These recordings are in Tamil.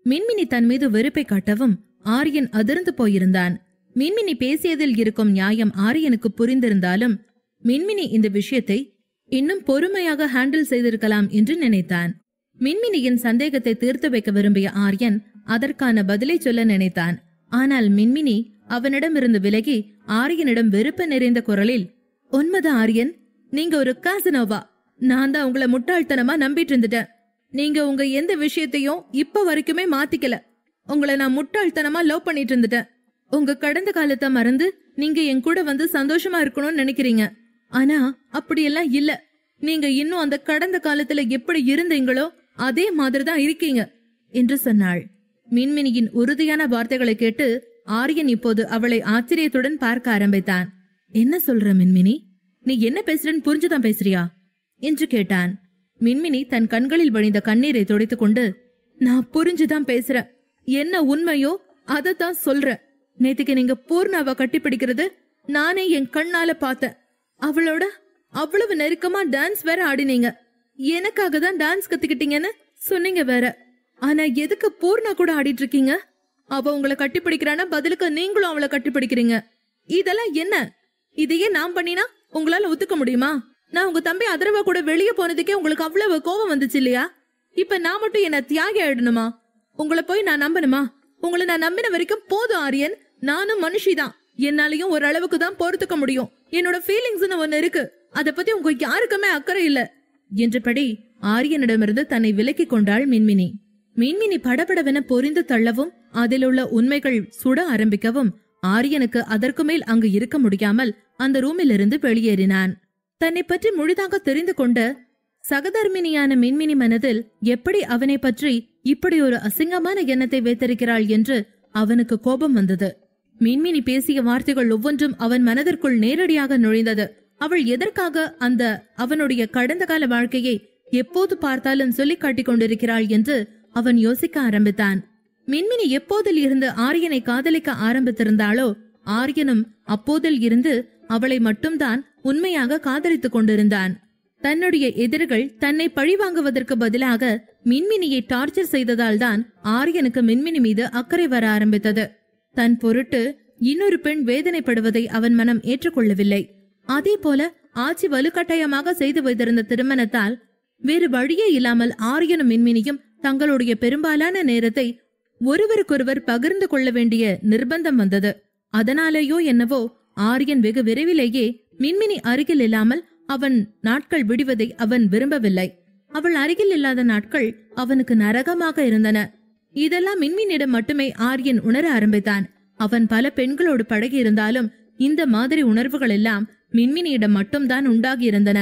மின்மினி தன் மீது வெறுப்பை காட்டவும் ஆரியன் அதிர்ந்து போயிருந்தான். மின்மினி பேசியதில் இருக்கும் நியாயம் ஆரியனுக்கு புரிந்திருந்தாலும் மின்மினி இந்த விஷயத்தை இன்னும் பொறுமையாக ஹேண்டில் செய்திருக்கலாம் என்று நினைத்தான். மின்மினியின் சந்தேகத்தை தீர்த்து வைக்க விரும்பிய ஆரியன் அதற்கான பதிலை சொல்ல நினைத்தான். ஆனால் மின்மினி அவனிடமிருந்து விலகி ஆரியனிடம் வெறுப்பு நிறைந்த குரலில், உண்மைதான் ஆரியன், நீங்க ஒரு காசனோவா. நான் தான் உங்களை முட்டாள்தனமா நம்பிட்டு இருந்துட்டேன். நீங்க உங்க எந்த விஷயத்தையும் இப்ப வரைக்குமே மாத்திக்கல. உங்களை நான் முட்டாள்தனமா லவ் பண்ணிட்டு இருந்துட்டேன். உங்க கடந்த காலத்தை மறந்து நீங்க என் கூட வந்து சந்தோஷமா இருக்கணும்னு நினைக்கிறீங்க. ஆனா அப்படியெல்லாம் இல்ல. நீங்க இன்னும் அந்த கடந்த காலத்துல எப்படி இருந்தீங்களோ அதே மாதிரிதான் இருக்கீங்க என்று சொன்னாள். மின்மினியின் உறுதியான வார்த்தைகளை கேட்டு ஆரியன் இப்போது அவளை ஆச்சரியத்துடன் பார்க்க ஆரம்பித்தான். என்ன சொல்ற மின்மினி? நீ என்ன பேசுறன்னு புரிஞ்சுதான் பேசுறியா என்று கேட்டான். மின்மினி தன் கண்களில் வழிந்த கண்ணீரை துடைத்துக் கொண்டு, நான் புரிஞ்சுதான் பேசுறேன். என்ன உண்மையோ அதத்தான் சொல்றேன். நேத்துக்கு நீங்க பூர்ணாவை கட்டிப்பிடிக்கிறது நானே என் கண்ணால பார்த்தேன். அவளோட அவ்வளவு நெருக்கமா டான்ஸ் வேற ஆடினீங்க. எனக்காக தான் டான்ஸ் கத்துக்கிட்டீங்கன்னு சொன்னீங்க வேற. ஆனா எதுக்கு பூர்ணா கூட ஆடிட்டு இருக்கீங்க? அவ உங்களை கட்டிப்பிடிக்கிறானா பதிலுக்கு நீங்களும் அவளை கட்டிப்பிடிக்கிறீங்க. இதெல்லாம் என்ன? இதையே நான் பண்ணினா உங்களால ஒத்துக்க முடியுமா? நான் உங்க தம்பி அதர்வா கூட வெளியே போனதுக்கே உங்களுக்கு அவ்வளவு கோபம் வந்துச்சு இல்லையா? இப்ப நான் மட்டும் என்ன தியாகி ஆயிடணுமா? உங்களை போய் நான் நம்பணுமா? உங்களை நான் நம்பின வரைக்கும் போதும் ஆரியன். நானும் மனுஷிதான். என்னாலையும் ஒரு அளவுக்கு தான் பொறுத்துக்க முடியும். என்னோட ஃபீலிங்ஸ்னு ஒண்ணு இருக்கு. அத பத்தி உங்க யாருக்குமே அக்கறை இல்ல என்றபடி ஆரியனிடமிருந்து தன்னை விலக்கிக் கொண்டாள் மின்மினி. மின்மினி படபடவென பொரிந்து தள்ளவும் அதில் உள்ள உண்மைகள் சுட ஆரம்பிக்கவும் ஆரியனுக்கு அதற்கு மேல் அங்கு இருக்க முடியாமல் அந்த ரூமிலிருந்து வெளியேறினான். தன்னை பற்றி முழுதாக தெரிந்து கொண்ட சகதர்மினியான மின்மினி மனதில் எப்படி அவனை பற்றி இப்படி ஒரு அசிங்கமான எண்ணத்தை வைத்திருக்கிறாள் என்று அவனுக்கு கோபம் வந்தது. மின்மினி பேசிய வார்த்தைகள் ஒவ்வொன்றும் அவன் மனதிற்குள் நேரடியாக நுழைந்தது. அவள் எதற்காக அந்த அவனுடைய கடந்த கால வாழ்க்கையை எப்போது பார்த்தாலும் சொல்லிக் காட்டிக் கொண்டிருக்கிறாள் என்று அவன் யோசிக்க ஆரம்பித்தான். மின்மினி எப்போதில் இருந்து ஆரியனை காதலிக்க ஆரம்பித்திருந்தாளோ ஆரியனும் அப்போதில் இருந்து அவளை மட்டும்தான் உண்மையாக காதலித்துக் கொண்டிருந்தான். தன்னுடைய எதிரிகள் தன்னை பழிவாங்குவதற்கு பதிலாக மின்மினியை டார்ச்சர் செய்ததால் தான் ஆரியனுக்கு மின்மினி மீது அக்கறை வர ஆரம்பித்தது. தன் பொருட்டு இன்னொரு பெண் வேதனைப்படுவதை அவன் மனம் ஏற்றுக்கொள்ளவில்லை. அதே போல ஆட்சி வலுக்கட்டாயமாக செய்து வைத்திருந்த திருமணத்தால் வேறு வழியே இல்லாமல் ஆரியனும் மின்மினியும் தங்களுடைய பெரும்பாலான நேரத்தை ஒருவருக்கொருவர் பகிர்ந்து கொள்ள வேண்டிய நிர்பந்தம் வந்தது. அதனாலேயோ என்னவோ ஆரியன் வெகு விரைவிலேயே மின்மினி அருகில் இல்லாமல் அவன் நாட்கள் விடுவதை அவன் விரும்பவில்லை. அவள் அருகில் இல்லாத நாட்கள் அவனுக்கு நரகமாக இருந்தன. இதெல்லாம் மின்மினியிடம் மட்டுமே ஆரியன் உணர ஆரம்பித்தான். அவன் பல பெண்களோடு பழகி இருந்தாலும் இந்த மாதிரி உணர்வுகள் எல்லாம் மின்மினியிடம் மட்டும்தான் உண்டாகி இருந்தன.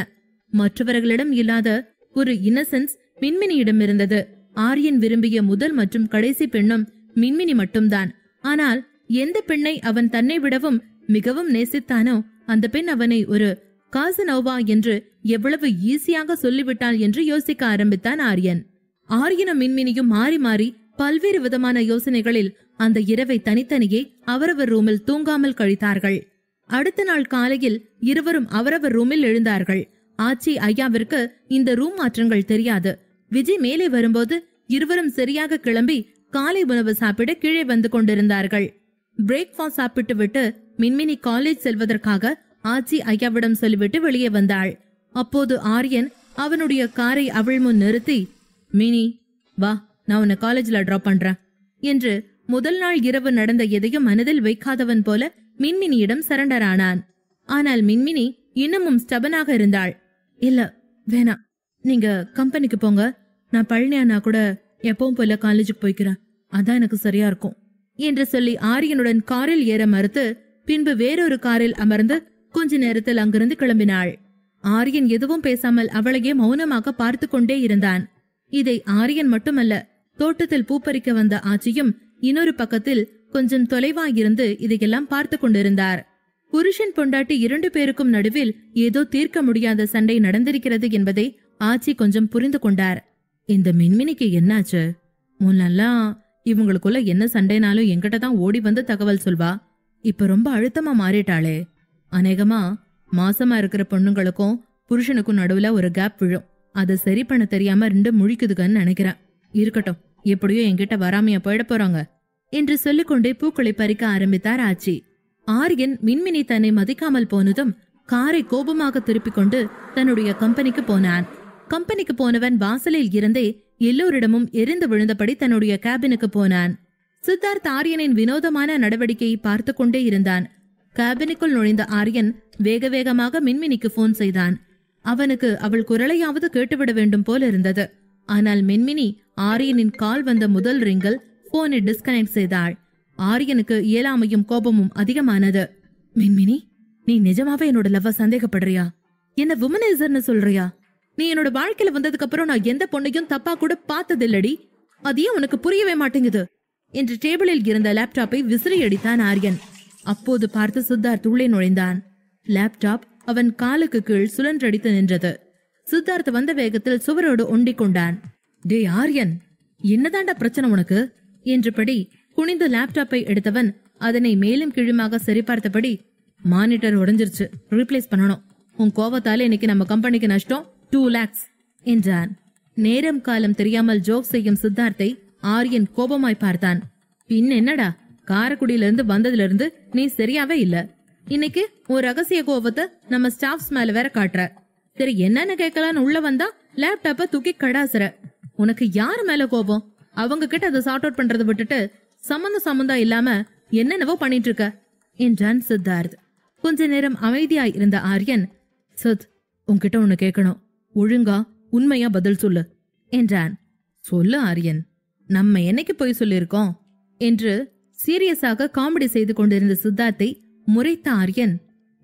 மற்றவர்களிடம் இல்லாத ஒரு இன்னசென்ஸ் மின்மினியிடம் இருந்தது. ஆரியன் விரும்பிய முதல் மற்றும் கடைசி பெண்ணும் மின்மினி மட்டும்தான். ஆனால் எந்த பெண்ணை அவன் தன்னை விடவும் மிகவும் நேசித்தானோ அந்த பெண் அவனை ஒரு காசனோவா என்று எவ்வளவு ஈஸியாக சொல்லிவிட்டாள் என்று யோசிக்க ஆரம்பித்தான் ஆரியன். ஆரியனும் மின்மினியும் மாறி மாறி பல்வேறு விதமான யோசனைகளில் அந்த இரவை தனித்தனியே அவரவர் ரூமில் தூங்காமல் கழித்தார்கள். அடுத்த நாள் காலையில் இருவரும் அவரவர் ரூமில் எழுந்தார்கள். ஆச்சி ஐயாவிற்கு இந்த ரூம் மாற்றங்கள் தெரியாது. விஜய் மேலே வரும்போது இருவரும் சரியாக கிளம்பி காலை உணவு சாப்பிட கீழே வந்து கொண்டிருந்தார்கள். பிரேக்ஃபாஸ்ட் சாப்பிட்டு விட்டு மின்மினி காலேஜ் செல்வதற்காக ஆச்சி ஐயாவிடம் சொல்லிவிட்டு வெளியே வந்தாள். அப்போது ஆரியன் அவனுடைய காரை அவள் முன் நிறுத்தி, மினி வா, நான் உன்னை காலேஜ்ல டிராப் பண்றேன் என்று முதல் நாள் இரவு நடந்த எதையும் மனதில் வைக்காதவன் போல மின்மினியிடம் சரண்டர் ஆனான். ஆனால் மின்மினி இன்னமும் ஸ்டபனாக இருந்தாள். இல்ல வேணாம், நீங்க கம்பெனிக்கு போங்க, நான் பழனி அண்ணா கூட எப்பவும் போல காலேஜுக்கு போய்க்கிறேன், அதான் எனக்கு சரியா இருக்கும் என்று சொல்லி ஆரியனுடன் காரில் ஏற மறுத்து பின்பு வேறொரு காரில் அமர்ந்து கொஞ்ச நேரத்தில் அங்கிருந்து கிளம்பினாள். ஆரியன் எதுவும் பேசாமல் அவளையே மௌனமாக பார்த்து கொண்டே இருந்தான். இதை ஆரியன் மட்டுமல்ல, தோட்டத்தில் பூப்பறிக்க வந்த ஆச்சியும் இன்னொரு பக்கத்தில் கொஞ்சம் தொலைவாயிருந்து இதையெல்லாம் பார்த்து கொண்டிருந்தார். புருஷன் பொண்டாட்டி இரண்டு பேருக்கும் நடுவில் ஏதோ தீர்க்க முடியாத சண்டை நடந்திருக்கிறது என்பதை ஆச்சி கொஞ்சம் புரிந்து கொண்டார். இந்த மின்மினிக்கு என்னாச்சு? முன்னெல்லாம் இவங்களுக்குள்ள என்ன சண்டைனாலும் என்கிட்ட தான் ஓடி வந்து தகவல் சொல்வா. இப்ப ரொம்ப அழுத்தமா மாறிட்டாளே. அநேகமா மாசமா இருக்கிற பொண்ணுங்களுக்கும் புருஷனுக்கும் நடுவுல ஒரு கேப் விழும். அதை சரி பண்ண தெரியாம ரெண்டு முழிக்குதுகன்னு நினைக்கிறேன். இருக்கட்டும், எப்படியோ என்கிட்ட வராமையா போயிட போறாங்க என்று சொல்லிக்கொண்டே பூக்களை பறிக்க ஆரம்பித்தார் ஆச்சி. ஆரியன் மின்மினி தன்னை மதிக்காமல் போனதும் காரை கோபமாக திருப்பிக் கொண்டு தன்னுடைய கம்பெனிக்கு போனான். கம்பெனிக்கு போனவன் வாசலில் இருந்தே எல்லோரிடமும் எரிந்து விழுந்தபடி தன்னுடைய கேபினுக்கு போனான். சித்தார்த் ஆரியனின் வினோதமான நடவடிக்கையை பார்த்து கொண்டே இருந்தான். கேபினுக்குள் நுழைந்த ஆரியன் வேக வேகமாக மின்மினிக்கு போன் செய்தான். அவனுக்கு அவள் குரலையாவது கேட்டுவிட வேண்டும் போல இருந்தது. ஆனால் மின்மினி ஆரியனின் கால் வந்த முதல் ரிங்கில் போனை டிஸ்கனெக்ட் செய்தாள். ஆரியனுக்கு இயலாமையும் கோபமும் அதிகமானது. மின்மினி, நீ நிஜமாவே என்னோட லவ்வ சந்தேகப்படுறியா? என்ன வுமனைசர்னு சொல்றியா? நீ என்னோட வாழ்க்கையில வந்ததுக்கு அப்புறம் நான் எந்த பொண்ணையும் தப்பா கூட பார்த்ததில்லடி. அதையும் உனக்கு புரியவே மாட்டேங்குது என்று டேபிளில் இருந்த லேப்டாப்பை விசிறி அடித்தான் ஆரியன். அப்போது பார்த்து சித்தார்த் உள்ளே நுழைந்தான். லேப்டாப் அவன் காலுக்கு கீழ் சுழன்றடித்து நின்றது. சித்தார்த் வந்த வேகத்தில் சுவரோடு ஒண்டிக் கொண்டான். டே ஆரியன், என்னதாண்டா பிரச்சனை உனக்கு என்றபடி குனிந்து லேப்டாப்பை எடுத்தவன் அதனை மேலும் கீழுமாக சரிபார்த்தபடி, மானிட்டர் உடைஞ்சிருச்சு, ரீப்ளேஸ் பண்ணணும். உன் கோவத்தால இன்னைக்கு நம்ம கம்பெனிக்கு நஷ்டம் 2 lakhs என்றான். நேரம் காலம் தெரியாமல் ஜோக் செய்யும் சித்தார்த்தை ஆரியன் கோபமாய் பார்த்தான். பின் என்னடா, காரக்குடியிலிருந்து வந்ததுல இருந்து நீ சரியாவே இல்ல. இன்னைக்கு ஒரு ரகசிய கோபத்தை நம்ம ஸ்டாஃப்ஸ் மேல வேற காட்டுற. சரி, என்னன்னு கேட்கலான்னு உள்ள வந்தா லேப்டாப்ப தூக்கி கடாசுற. உனக்கு யாரு மேல கோபம்? அவங்க கிட்ட அதை சார்ட் அவுட் பண்றதை விட்டுட்டு சம்பந்தம் இல்லாம என்னென்னவோ பண்ணிட்டு இருக்க என்றான் சித்தார்த். கொஞ்ச நேரம் அமைதியாய் இருந்த ஆரியன், சித், உன்கிட்ட ஒண்ணு கேட்கணும், ஒழுங்கா உண்மையா பதில் சொல்லு என்றான். சொல்லு ஆரியன், நம்ம என்னைக்கு போய் சொல்லிருக்கோம் என்று சீரியஸாக காமெடி செய்து கொண்டிருந்த சித்தார்த்தை முறைத்த ஆரியன்,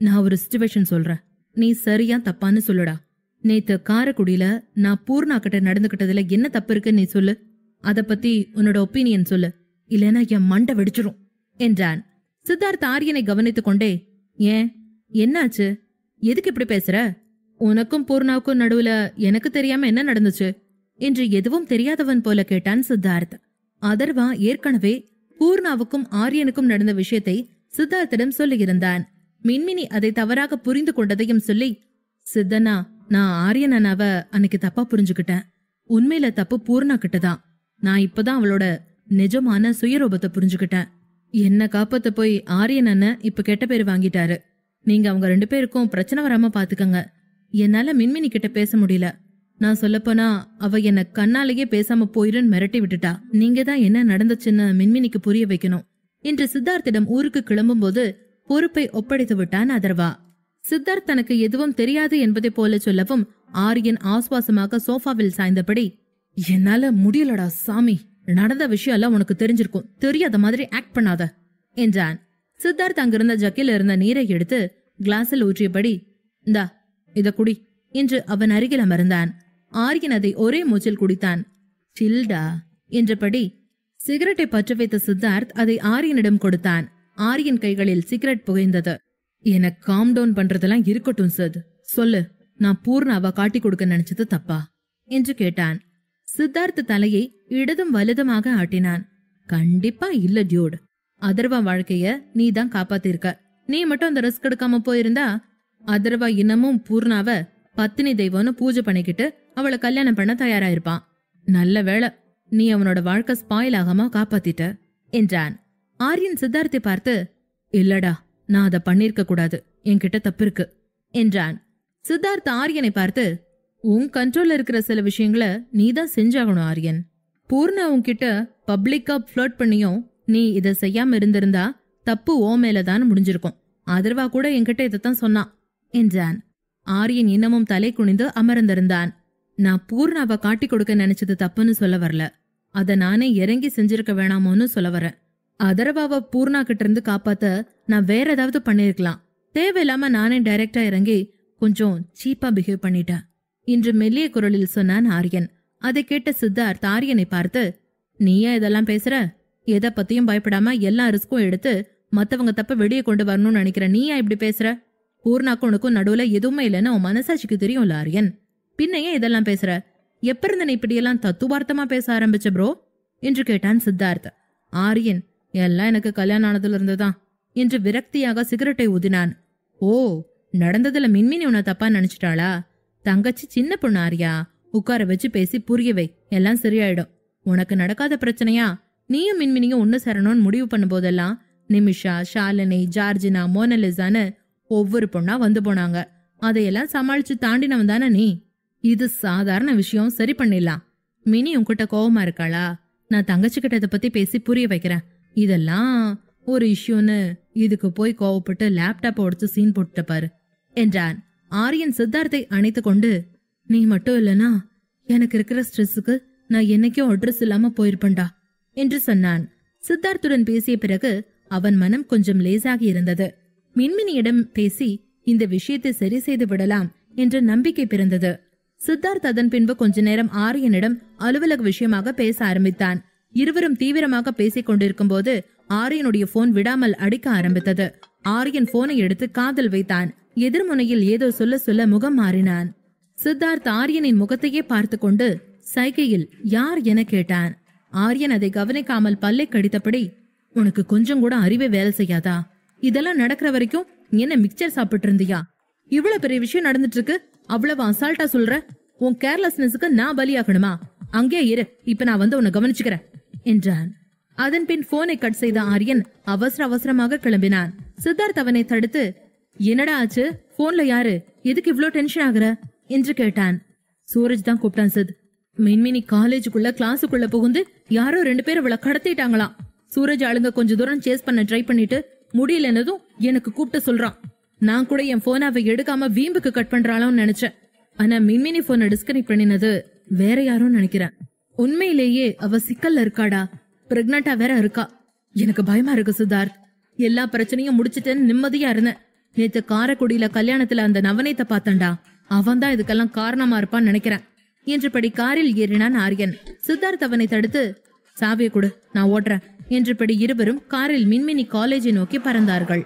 நான் ஒரு சிச்சுவேஷன் சொல்றேன், நீ சரியா தப்பான்னு சொல்லுடா. நேத்து காரக்குடியில நான் பூர்ணா கிட்ட நடந்துகிட்டதுல என்ன தப்பு இருக்குன்னு நீ சொல்லு. அத பத்தி உன்னோட ஒப்பீனியன் சொல்லு, இல்லைன்னா என் மண்டை வெடிச்சிரும் என்றான். சித்தார்த் ஆரியனை கவனித்துக் கொண்டே, ஏன், என்னாச்சு, எதுக்கு இப்படி பேசுற? உனக்கும் பூர்ணாவுக்கும் நடுவுல எனக்கு தெரியாம என்ன நடந்துச்சு என்று எதுவும் தெரியாதவன் போல கேட்டான் சித்தார்த். அதர்வா ஏற்கனவே பூர்ணாவுக்கும் ஆரியனுக்கும் நடந்த விஷயத்தை சித்தார்த்திடம் சொல்லியிருந்தான். மின்மினி அதை தவறாக புரிந்து கொண்டதையும் சொல்லி, சித்தனா, நான் ஆரியன் அண்ணாவ அன்னைக்கு தப்பா புரிஞ்சுக்கிட்டேன். உண்மையில தப்பு பூர்ணா கிட்டதான். நான் இப்பதான் அவளோட நிஜமான சுயரூபத்தை புரிஞ்சுக்கிட்டேன். என்ன காப்பாத்த போய் ஆரியன் அண்ணன் இப்ப கெட்ட பேர் வாங்கிட்டாரு. நீங்க அவங்க 2 பேருக்கும் பிரச்சனை வராம பாத்துக்கங்க. என்னால மின்மினி கிட்ட பேச முடியல. நான் சொல்லப்போனா அவ என்ன கண்ணாலேயே பேசாம போயிருன்னு மிரட்டி விட்டுட்டா. நீங்க தான் என்ன நடந்துச்சுன்னு மின்மினிக்கு புரிய வைக்கணும் என்று சித்தார்த்திடம் ஊருக்கு கிளம்பும் போது பொறுப்பை ஒப்படைத்து விட்டான் அதர்வா. சித்தார்த் தனக்கு எதுவும் தெரியாது என்பதை போல சொல்லவும் ஆரியன் ஆஸ்வாசமாக சோஃபாவில் சாய்ந்தபடி, என்னால முடியலடா சாமி, நடந்த விஷயம் எல்லாம் உனக்கு தெரிஞ்சிருக்கும், தெரியாத மாதிரி ஆக்ட் பண்ணாத என்றான். சித்தார்த் அங்கிருந்த ஜக்கில் இருந்த நீரை எடுத்து கிளாஸில் ஊற்றியபடி, இந்தா இத குடி என்று அவன் அருகில் அமர்ந்தான். ஆரியன் அதை ஒரே மூச்சில் குடித்தான். சில்டா என்றபடி சிகரெட்டை பற்ற வைத்த சித்தார்த் அதை ஆரியனிடம் கொடுத்தான். ஆரியன் கைகளில் சிகரெட் புகைந்தது. எனக்கு காம் டவுன் பண்றதெல்லாம் இருக்கட்டும் சார், சொல்லு, நான் பூர்ணாவா காட்டி கொடுக்க நினைச்சது தப்பா என்று கேட்டான். சித்தார்த் தலையை இடதும் வலதுமாக ஆட்டினான். கண்டிப்பா இல்ல டியூட், அதர்வா வாழ்க்கைய நீ தான் காப்பாத்திருக்க. நீ மட்டும் அந்த ரிஸ்க் எடுக்காம போயிருந்தா அதர்வா இன்னமும் பூர்ணாவ பத்தினி தெய்வம்னு பூஜை பண்ணிக்கிட்டு அவளை கல்யாணம் பண்ண தயாராயிருப்பான். நல்ல வேளை நீ அவனோட வாழ்க்கை ஸ்பாயில் ஆகாம காப்பாத்திட்ட என்றான். ஆரியன் சித்தார்த்தை பார்த்து, இல்லடா, நான் அதை பண்ணிருக்க கூடாது, என்கிட்ட தப்பு இருக்கு என்றான். சித்தார்த் ஆரியனை பார்த்து, உன் கண்ட்ரோல்ல இருக்கிற சில விஷயங்களை நீதான் செஞ்சாகணும் ஆரியன். பூர்ணா உன்கிட்ட பப்ளிக்கா ஃபிளர்ட் பண்ணியும் நீ இதை செய்யாம இருந்திருந்தா தப்பு ஓ மேலதான் முடிஞ்சிருக்கும். அதர்வா கூட என்கிட்ட இதைத்தான் சொன்னான் என்றான். ஆரியன் இன்னமும் தலை குனிந்து அமர்ந்திருந்தான். நான் பூர்ணாவை காட்டி கொடுக்க நினைச்சது தப்புன்னு சொல்ல வரல, அத நானே இறங்கி செஞ்சிருக்க வேணாமோன்னு சொல்ல வரேன். அதர்வாவை பூர்ணா கிட்ட இருந்து காப்பாத்த நான் வேற ஏதாவது பண்ணிருக்கலாம். தேவையில்லாம நானே டைரக்டா இறங்கி கொஞ்சம் சீப்பா பிஹேவ் பண்ணிட்டேன் இன்று மெல்லிய குரலில் சொன்னான் ஆரியன். அதை கேட்ட சித்தார்த் ஆரியனை பார்த்து, நீயா இதெல்லாம் பேசுற? எதை பத்தியும் பயப்படாம எல்லா ரிஸ்கும் எடுத்து மத்தவங்க தப்ப வெளியே கொண்டு வரணும்னு நினைக்கிற நீயா இப்படி பேசுற? பூர்ணாக்கும் உனக்கும் நடுவுல எதுவுமே இல்லைன்னு உன் மனசாட்சிக்கு தெரியும்ல ஆரியன். பின்னையே இதெல்லாம் பேசுற? எப்ப இருந்த நீ இப்படியெல்லாம் தத்துவார்த்தமா பேச ஆரம்பிச்ச ப்ரோ என்று கேட்டான் சித்தார்த். ஆரியன், எல்லாம் எனக்கு கல்யாணம் ஆனதுல இருந்துதான் என்று விரக்தியாக சிகரெட்டை ஊதினான். ஓ, நடந்ததுல மின்மினி உன்னை தப்பா நினைச்சிட்டாளா? தங்கச்சி சின்ன பொண்ணு ஆரியா, உட்கார வச்சு பேசி புரிய வை, எல்லாம் சரியாயிடும். உனக்கு நடக்காத பிரச்சனையா? நீயும் மின்மினியும் ஒண்ணு சேரணும்னு முடிவு பண்ணும் போதெல்லாம் நிமிஷா, ஷாலினி, ஜார்ஜினா, மோனலிசான்னு ஒவ்வொரு பொண்ணா வந்து போனாங்க. அதையெல்லாம் சமாளிச்சு தாண்டினவன் தானே நீ. இது சாதாரண விஷயம், சரி பண்ணிடலாம். மினி உன்கிட்ட கோவமா இருக்காளா? நான் தங்கச்சி கிட்ட இதை பத்தி பேசி புரிய வைக்கிறேன். இதெல்லாம் ஒரு இஷ்யூன்னு இதுக்கு போய் கோவப்பட்டு லேப்டாப் உடைச்சு சீன் போட்டுட்ட பாரு என்றான். ஆரியன் சித்தார்த்தை அணைத்து கொண்டு, நீ மட்டும் இல்லனா எனக்கு இருக்கிற ஸ்ட்ரெஸ்ஸுக்கு நான் என்னைக்கும் அட்ரஸ் இல்லாம போயிருப்பேன்டா என்று சொன்னான். சித்தார்த்துடன் பேசிய பிறகு அவன் மனம் கொஞ்சம் லேசாகி இருந்தது. மின்மினியிடம் பேசி இந்த விஷயத்தை சரி செய்து விடலாம் என்ற நம்பிக்கை பிறந்தது. சித்தார்த் அதன் பின்பு கொஞ்ச நேரம் ஆரியனிடம் அலுவலக விஷயமாக பேச ஆரம்பித்தான். இருவரும் தீவிரமாக பேசிக் கொண்டிருக்கும் போது ஆரியனுடைய போன் விடாமல் அடிக்க ஆரம்பித்தது. ஆரியன் போனை எடுத்து காதில் வைத்தான். எதிர்முனையில் ஏதோ சொல்ல சொல்ல முகம் மாறினான். சித்தார்த் ஆரியனின் முகத்தையே பார்த்து கொண்டு சைகையில் யார் என கேட்டான். ஆரியன் அதை கவனிக்காமல் பல்லை கடித்தபடி, உனக்கு கொஞ்சம் கூட அறிவே வேலை செய்யாதா? இதெல்லாம் நடக்கிற வரைக்கும் என்ன மிக்சர் சாப்பிட்டு இருந்தியா? இவ்வளவு பெரிய விஷயம் நடந்துட்டு இருக்கு, அவ்வளவு அசால்ட்டா சொல்ற? உன் கேர்லெஸ்னஸுக்கு நான் பலியாகணுமா? அங்கே இரு, இப்ப நான் வந்து உன்னை கவனிச்சுக்கிறேன் என்றான். அதன் பின் போனை கட் செய்த ஆரியன் அவசர அவசரமாக கிளம்பினான். சித்தார்த் அவனை தடுத்து, என்னடா ஆச்சு? போன்ல யாரு? எதுக்கு இவ்ளோ டென்ஷன் ஆகுற என்று கேட்டான். சூரஜ் தான் கூப்பிட்டான் சித். மின்மினி காலேஜுக்குள்ள கிளாஸுக்குள்ள புகுந்து யாரோ 2 பேர் அவளை கடத்திட்டாங்களாம். சூரஜ் ஆளுங்க கொஞ்ச தூரம் சேஸ் பண்ண ட்ரை பண்ணிட்டு முடியலன்னதும் எனக்கு கூப்பிட்டு சொல்றான். நான் கூட என் போனை அவ எடுக்காம வீம்புக்கு கட் பண்றாளோன்னு நினைச்சேன். ஆனா மின்மினி போனை டிஸ்கனெக்ட் பண்ணினது வேற யாரும் நினைக்கிறேன். உண்மையிலேயே அவ சிக்கல்ல இருக்காடா. பிரெக்னண்டா வேற இருக்கா. எனக்கு பயமா இருக்கு சித்தார்த். எல்லா பிரச்சனையும் முடிச்சிட்டேன்னு நிம்மதியா இருந்தேன். நேத்து காரைக்குடியில கல்யாணத்துல அந்த நவநீத்தை பார்த்தண்டா. அவன் தான் இதுக்கெல்லாம் காரணமா இருப்பான்னு நினைக்கிறேன் என்றபடி காரில் ஏறினான் ஆரியன். சித்தார்த் அவனை தடுத்து, சாவியை கொடு, நான் ஓட்டுறேன் என்றபடி இருவரும் காரில் மின்மினி காலேஜை நோக்கி பறந்தார்கள்.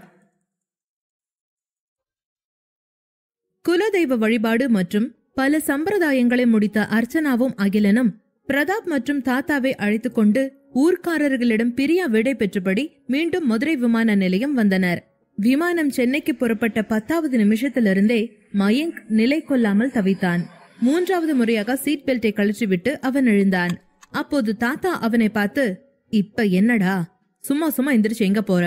குலதெய்வ வழிபாடு மற்றும் பல சம்பிரதாயங்களை முடித்த அர்ச்சனாவும் அகிலனும் பிரதாப் மற்றும் தாத்தாவை அழைத்துக் கொண்டு ஊர்க்காரர்களிடம் பிரியா விடை பெற்றபடி மீண்டும் மதுரை விமான நிலையம் வந்தனர். விமானம் சென்னைக்கு புறப்பட்ட 10வது நிமிஷத்திலிருந்தே மயங்க் நிலை கொள்ளாமல் தவித்தான். 3வது முறையாக சீட் பெல்ட்டை கழற்றிவிட்டு அவன் எழுந்தான். அப்போது தாத்தா அவனை பார்த்து, இப்ப என்னடா சும்மா சும்மா எந்திரிச்சு எங்க போற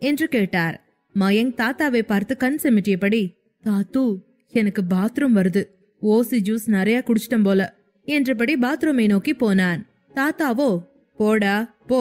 என்று கேட்டார். மயங்க் தாத்தாவை பார்த்து கண் செமிட்டியபடி, தாத்து எனக்கு பாத்ரூம் வருது, ஓசி ஜூஸ் நிறைய குடிச்சிட்டம் போல என்றபடி பாத்ரூமை நோக்கி போனான். தாத்தாவோ, போடா போ,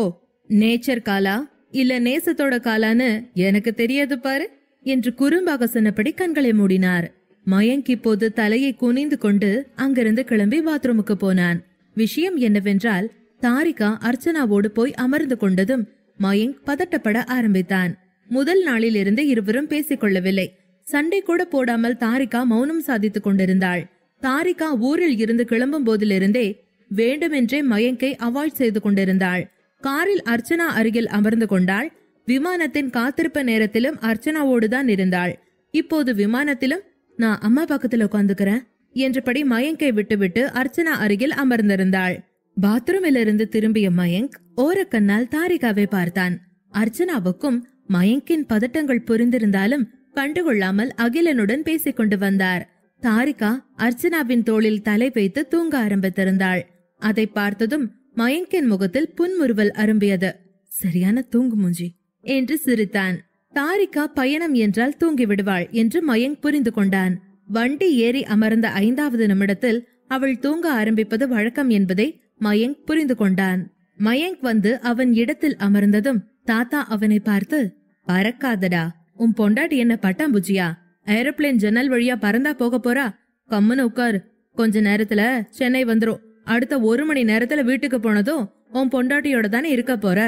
நேச்சர் காலா இல்ல நேசத்தோட காலான்னு எனக்கு தெரியாது பாரு என்று குறும்பாக சொன்னபடி கண்களை மூடினார். மயங்க் இப்போது தலையை குனிந்து கொண்டு அங்கிருந்து கிளம்பி பாத்ரூமுக்கு போனான். விஷயம் என்னவென்றால், தாரிகா அர்ச்சனாவோடு போய் அமர்ந்து கொண்டதும் மயங்க் பதட்டப்பட ஆரம்பித்தான். முதல் நாளில் இருந்து இருவரும் பேசிக் கொள்ளவில்லை. சண்டை கூட போடாமல் தாரிகா மௌனம் சாதித்துக் கொண்டிருந்தாள். தாரிகா ஊரில் இருந்து கிளம்பும் போதிலிருந்தே வேண்டுமென்றே மயங்கை அவாய்ட் செய்து கொண்டிருந்தாள். காரில் அர்ச்சனா அருகில் அமர்ந்து கொண்டாள். விமானத்தின் காத்திருப்பு நேரத்திலும் அர்ச்சனாவோடுதான் இருந்தாள். இப்போது விமானத்திலும் நான் அம்மா பக்கத்துல உட்காந்துக்கிறேன் என்றபடி மயங்கை விட்டுவிட்டு அர்ச்சனா அருகில் அமர்ந்திருந்தாள். பாத்ரூமிலிருந்து திரும்பிய மயங்க் ஓரக்கண்ணால் தாரிகாவை பார்த்தான். அர்ச்சனாவுக்கும் மயங்கின் பதட்டங்கள் புரிந்திருந்தாலும் கண்டுகொள்ளாமல் அகிலனுடன் பேசிக் கொண்டு வந்தார். தாரிகா அர்ச்சனாவின் தோளில் தலை வைத்து தூங்க ஆரம்பித்திருந்தாள். அதை பார்த்ததும் மயங்கின் முகத்தில் புன்முறுவல் அரும்பியது. சரியான தூங்கு மூஞ்சி என்று சிரித்தான். தாரிகா பயணம் என்றால் தூங்கி விடுவாள் என்று மயங்க் புரிந்து கொண்டான். வண்டி ஏறி அமர்ந்த 5வது நிமிடத்தில் அவள் தூங்க ஆரம்பிப்பது வழக்கம் என்பதை மயங்க் புரிந்து கொண்டான். மயங்க் வந்து அவன் இடத்தில் அமர்ந்ததும் தாத்தா அவனை பார்த்து, பறக்காதடா, உன் பொண்டாட்டி என்ன பட்டாம்பூச்சியா? ஏரோப்ளேன் ஜன்னல் வழியா பறந்தா போக போறா? கம்முன்னு உட்காரு, கொஞ்ச நேரத்துல சென்னை வந்துரும். அடுத்த 1 மணி நேரத்துல வீட்டுக்கு போனதும் உன் பொண்டாட்டியோட தானே இருக்க போற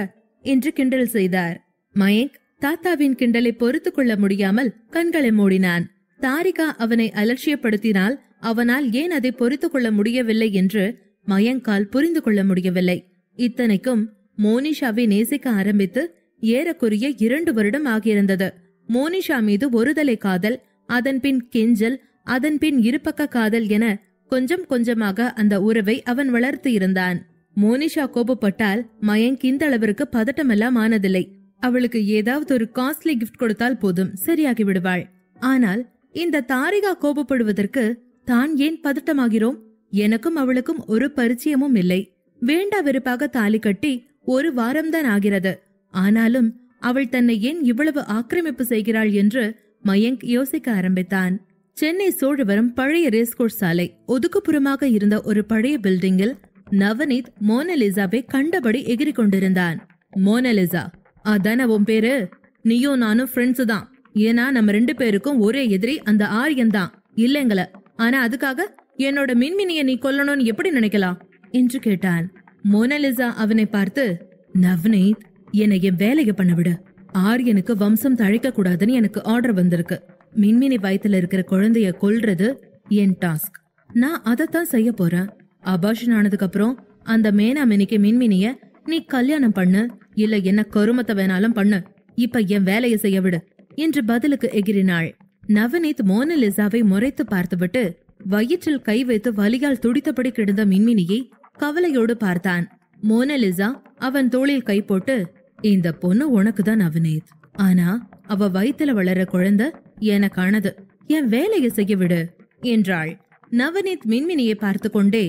என்று கிண்டல் செய்தார். மயங்க் தாத்தாவின் கிண்டலை பொறுத்து கொள்ள முடியாமல் கண்களை மூடினான். தாரிகா அவனை அலட்சியப்படுத்தினால் அவனால் ஏன் அதை பொறுத்து கொள்ள முடியவில்லை என்று மயங்கால் புரிந்து கொள்ள முடியவில்லை. இத்தனைக்கும் மோனிஷாவை நேசிக்க ஆரம்பித்து ஏறக்குறைய 2 வருடம் ஆகியிருந்தது. மோனிஷா மீது ஒருதலை காதல், அதன் பின் கெஞ்சல், அதன் பின் இருபக்க காதல் என கொஞ்சம் கொஞ்சமாக அந்த உறவை அவன் வளர்த்து இருந்தான். மோனிஷா கோபப்பட்டால் மயங்க் இந்த அளவிற்கு பதட்டமெல்லாம் ஆனதில்லை. அவளுக்கு ஏதாவது ஒரு காஸ்ட்லி கிஃப்ட் கொடுத்தால் போதும், சரியாகி விடுவாள். ஆனால் இந்த தாரிகா கோபப்படுவதற்கு தான் ஏன் பதட்டமாகிறோம்? எனக்கும் அவளுக்கும் ஒரு பரிச்சயமும் இல்லை. வேண்டா வெறுப்பாக தாலி கட்டி 1 வாரம்தான் ஆகிறது. ஆனாலும் அவள் தன்னை ஏன் இவ்வளவு ஆக்கிரமிப்பு செய்கிறாள் என்று மயங்க் யோசிக்க ஆரம்பித்தான். சென்னை சோழவரம் பழைய ரேஸ்கோர்ஸ் சாலை ஒதுக்குப்புறமாக இருந்த ஒரு பழைய பில்டிங்கில் நவநீத் மோனலிசாவை கண்டபடி எகிரி கொண்டிருந்தான். மோனலிசா, அதான உன் பேரு? நீயும் நானும் ஃப்ரெண்ட்ஸ் தான். ஏன்னா நம்ம 2 பேருக்கும் ஒரே எதிரி அந்த ஆரியன் தான் இல்லைங்கள. ஆனா அதுக்காக என்னோட மின்மினிய நீ கொல்லணும்னு எப்படி நினைக்கலாம் என்று கேட்டான். மோனலிசா அவனை பார்த்து, நவநீத், என்னை என் வேலைய பண்ண விடு. ஆரியனுக்கு வம்சம் தழைக்க கூடாதுன்னு எனக்கு ஆர்டர் வந்திருக்கு. மின்மினி வயித்துல இருக்கிற குழந்தைய கொல்றது என் டாஸ்க். நான் அதத்தான் செய்ய போறேன். அபாஷன் ஆனதுக்கு அப்புறம் அந்த மேனாமினிக்கு மின்மினிய நீ கல்யாணம் பண்ணு, இல்ல என்ன கருமத்தை வேணாலும் பண்ணு. இப்ப என் வேலைய செய்ய விடு என்று பதிலுக்கு எகிரினாள். நவநீத் மோனலிசாவை முறைத்து பார்த்துவிட்டு வயிற்றில் கை வைத்து வலியால் துடித்தபடி கிடந்த மின்மினியை கவலையோடு பார்த்தான். மோனலிசா அவன் தோளில் கை போட்டு, இந்த பொண்ணு உனக்குதான் நவநீத். ஆனா அவ வயித்துல வளர குழந்தை எனக்கானது. என் வேலைய செய்ய விடு என்றாள். நவநீத் மின்மினியை பார்த்து கொண்டே,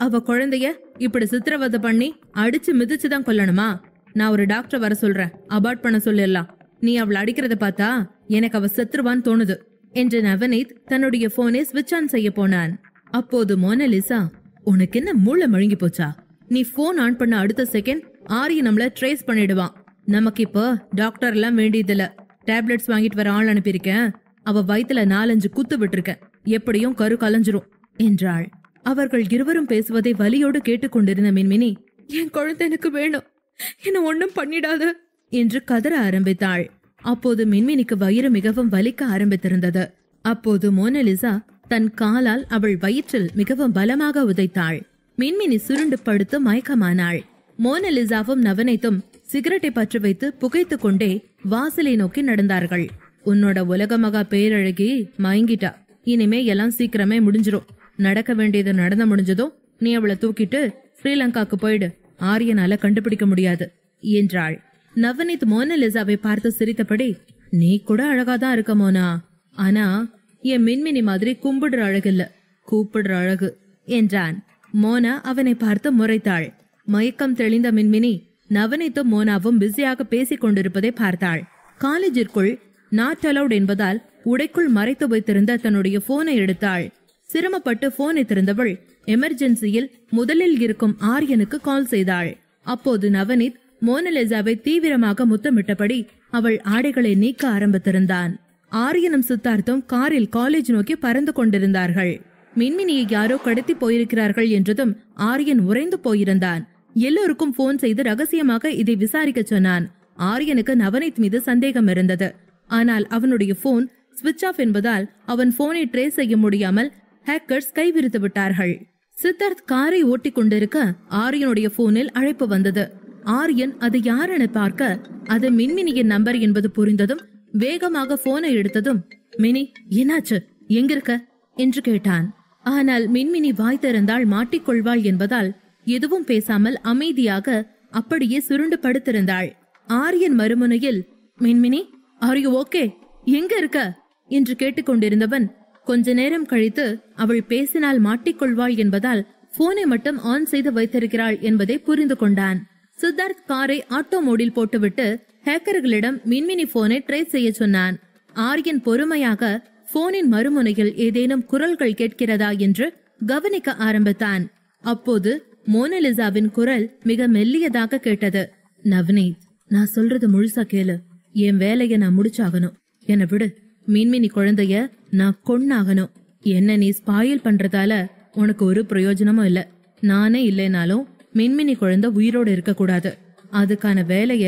அவ குழந்தைய இப்படி சித்திரவதை பண்ணி அடிச்சு மிதிச்சுதான் கொல்லணுமா? நான் ஒரு டாக்டர் வர சொல்றேன், அபார்ட் பண்ண சொல்லிடலாம். நீ அவளை அடிக்கிறத பார்த்தா எனக்கு அவ செத்துருவான்னு தோணுது என்று நவநீத் தன்னுடைய போனை ஸ்விட்ச் ஆன் செய்ய போனான். அப்போது மோனலிசா, உனக்கு என்ன மூளை மழுங்கி போச்சா? நீ போன் ஆன் பண்ண அடுத்த செகண்ட் ஆரிய நம்மள ட்ரேஸ் பண்ணிடுவான். நமக்கு இப்போ டாக்டர் எல்லாம் வேண்டியதில்ல. டேப்லெட்ஸ் வாங்கிட்டு வர ஆள் அனுப்பியிருக்கேன். அவ வயித்துல 4-5 குத்து விட்டுருக்கேன். எப்படியும் கரு கலைஞ்சிரும் என்றாள். அவர்கள் இருவரும் பேசுவதை வலியோடு கேட்டுக்கொண்டிருந்த மின்மினி, என் குழந்தை எனக்கு வேணும், என்ன ஒண்ணும் பண்ணிடாத என்று கதற ஆரம்பித்தாள். அப்போது மின்மினிக்கு வயிறு மிகவும் வலிக்க ஆரம்பித்திருந்தது. அப்போது மோனலிசா தன் காலால் அவள் வயிற்றில் மிகவும் பலமாக உதைத்தாள். மின்மினி சுருண்டு படுத்து மயக்கமானாள். மோனலிசாவும் நவநீத்தும் சிகரெட்டை பற்ற வைத்து புகைத்து கொண்டே வாசலை நோக்கி நடந்தார்கள். உன்னோட உலக மகா பேரழகி மயங்கிட்டா. இனிமே எல்லாம் சீக்கிரமே முடிஞ்சிரும். நடக்க வேண்டியது நடந்து முடிஞ்சதும் நீ அவளை தூக்கிட்டு ஸ்ரீலங்காக்கு போயிடு. ஆரியனால கண்டுபிடிக்க முடியாது என்றாள். நவநீத் மோனலிசாவை பார்த்து சிரித்தபடி, நீ கூட அழகாதான் இருக்க மோனா. ஆனா என் மின்மினி மாதிரி கும்பிடுற அழகில்ல, கூப்பிடுற அழகு என்றான். மோனா அவனை பார்த்து முறைத்தாள். மயக்கம் தெளிந்த மின்மினி நவநீத்தும் மோனாவும் பிஸியாக பேசிக் கொண்டிருப்பதை பார்த்தாள். காலேஜிற்குள் நாட் அலவுட் என்பதால் உடைக்குள் மறைத்து வைத்திருந்த தன்னுடைய போனை எடுத்தாள். சிரமப்பட்டு போனை திறந்தவள் எமர்ஜென்சியில் முதலில் இருக்கும் ஆரியனுக்கு கால் செய்தாள். அப்போது நவநீத் மோனலிசாவை தீவிரமாக முத்தமிட்டபடி அவள் ஆடைகளை நீக்க ஆரம்பித்திருந்தான். ஆரியனும் சித்தார்த்தும் காரில் காலேஜ் நோக்கி பறந்து கொண்டிருந்தார்கள். மின்மினியை யாரோ கடத்தி போயிருக்கிறார்கள் என்றதும் ஆரியன் உறைந்து போயிருந்தான். எல்லோருக்கும் போன் செய்து ரகசியமாக இதை விசாரிக்க சொன்னான். ஆரியனுக்கு நவநீத் மீது சந்தேகம் இருந்தது. ஆனால் அவனுடைய போன் ஸ்விட்ச் ஆஃப் என்பதால் அவன் போனை ட்ரேஸ் செய்ய முடியாமல் ஹேக்கர்ஸ் கைவிரித்து விட்டார்கள். சித்தார்த் காரை ஓட்டி கொண்டிருக்க ஆரியனுடைய போனில் அழைப்பு வந்தது. ஆரியன் அது யாரென பார்க்க அது மின்மினியின் நம்பர் என்பது புரிந்ததும் வேகமாக போனை எடுத்ததும், மினி என்னாச்சு, எங்க இருக்க என்று கேட்டான். ஆனால் மின்மினி வாய் திறந்தால் மாட்டிக்கொள்வாள் என்பதால் எதுவும் பேசாமல் அமைதியாக அப்படியே சுருண்டு படுத்திருந்தாள். ஆரியன் மறுமுனையில், மின்மினி, ஆர் யூ ஓகே, எங்க இருக்க என்று கேட்டுக்கொண்டிருந்தவன் கொஞ்ச நேரம் கழித்து அவள் பேசினால் மாட்டிக்கொள்வாள் என்பதால் போனை மட்டும் ஆன் செய்து வைத்திருக்கிறாள் என்பதை புரிந்து கொண்டான். சித்தார்த் காரை ஆட்டோ மோடில் போட்டுவிட்டு ஹேக்கர்களிடம் மின்மினி போனை ட்ரேஸ் செய்ய சொன்னான். ஆரியன் பொறுமையாக போனின் மறுமுனையில் ஏதேனும் குரல்கள் கேட்கிறதா என்று கவனிக்க ஆரம்பித்தான். அப்போது மோனலிசாவின் குரல் மிக மெல்லியதாக கேட்டது. நவநீத், நான் சொல்றது முழுசா கேளு. என் வேலைய நான் முடிச்சாகணும். என்னை விடு. மின்மினி குழந்தைய நான் கொன்னாகணும். என்ன நீ ஸ்பாயில் பண்றதால உனக்கு ஒரு பிரயோஜனமும் இல்ல. நானே இல்லைனாலும் மின்மினி குழந்தை உயிரோடு இருக்க கூடாது. அதுக்கான வேலைய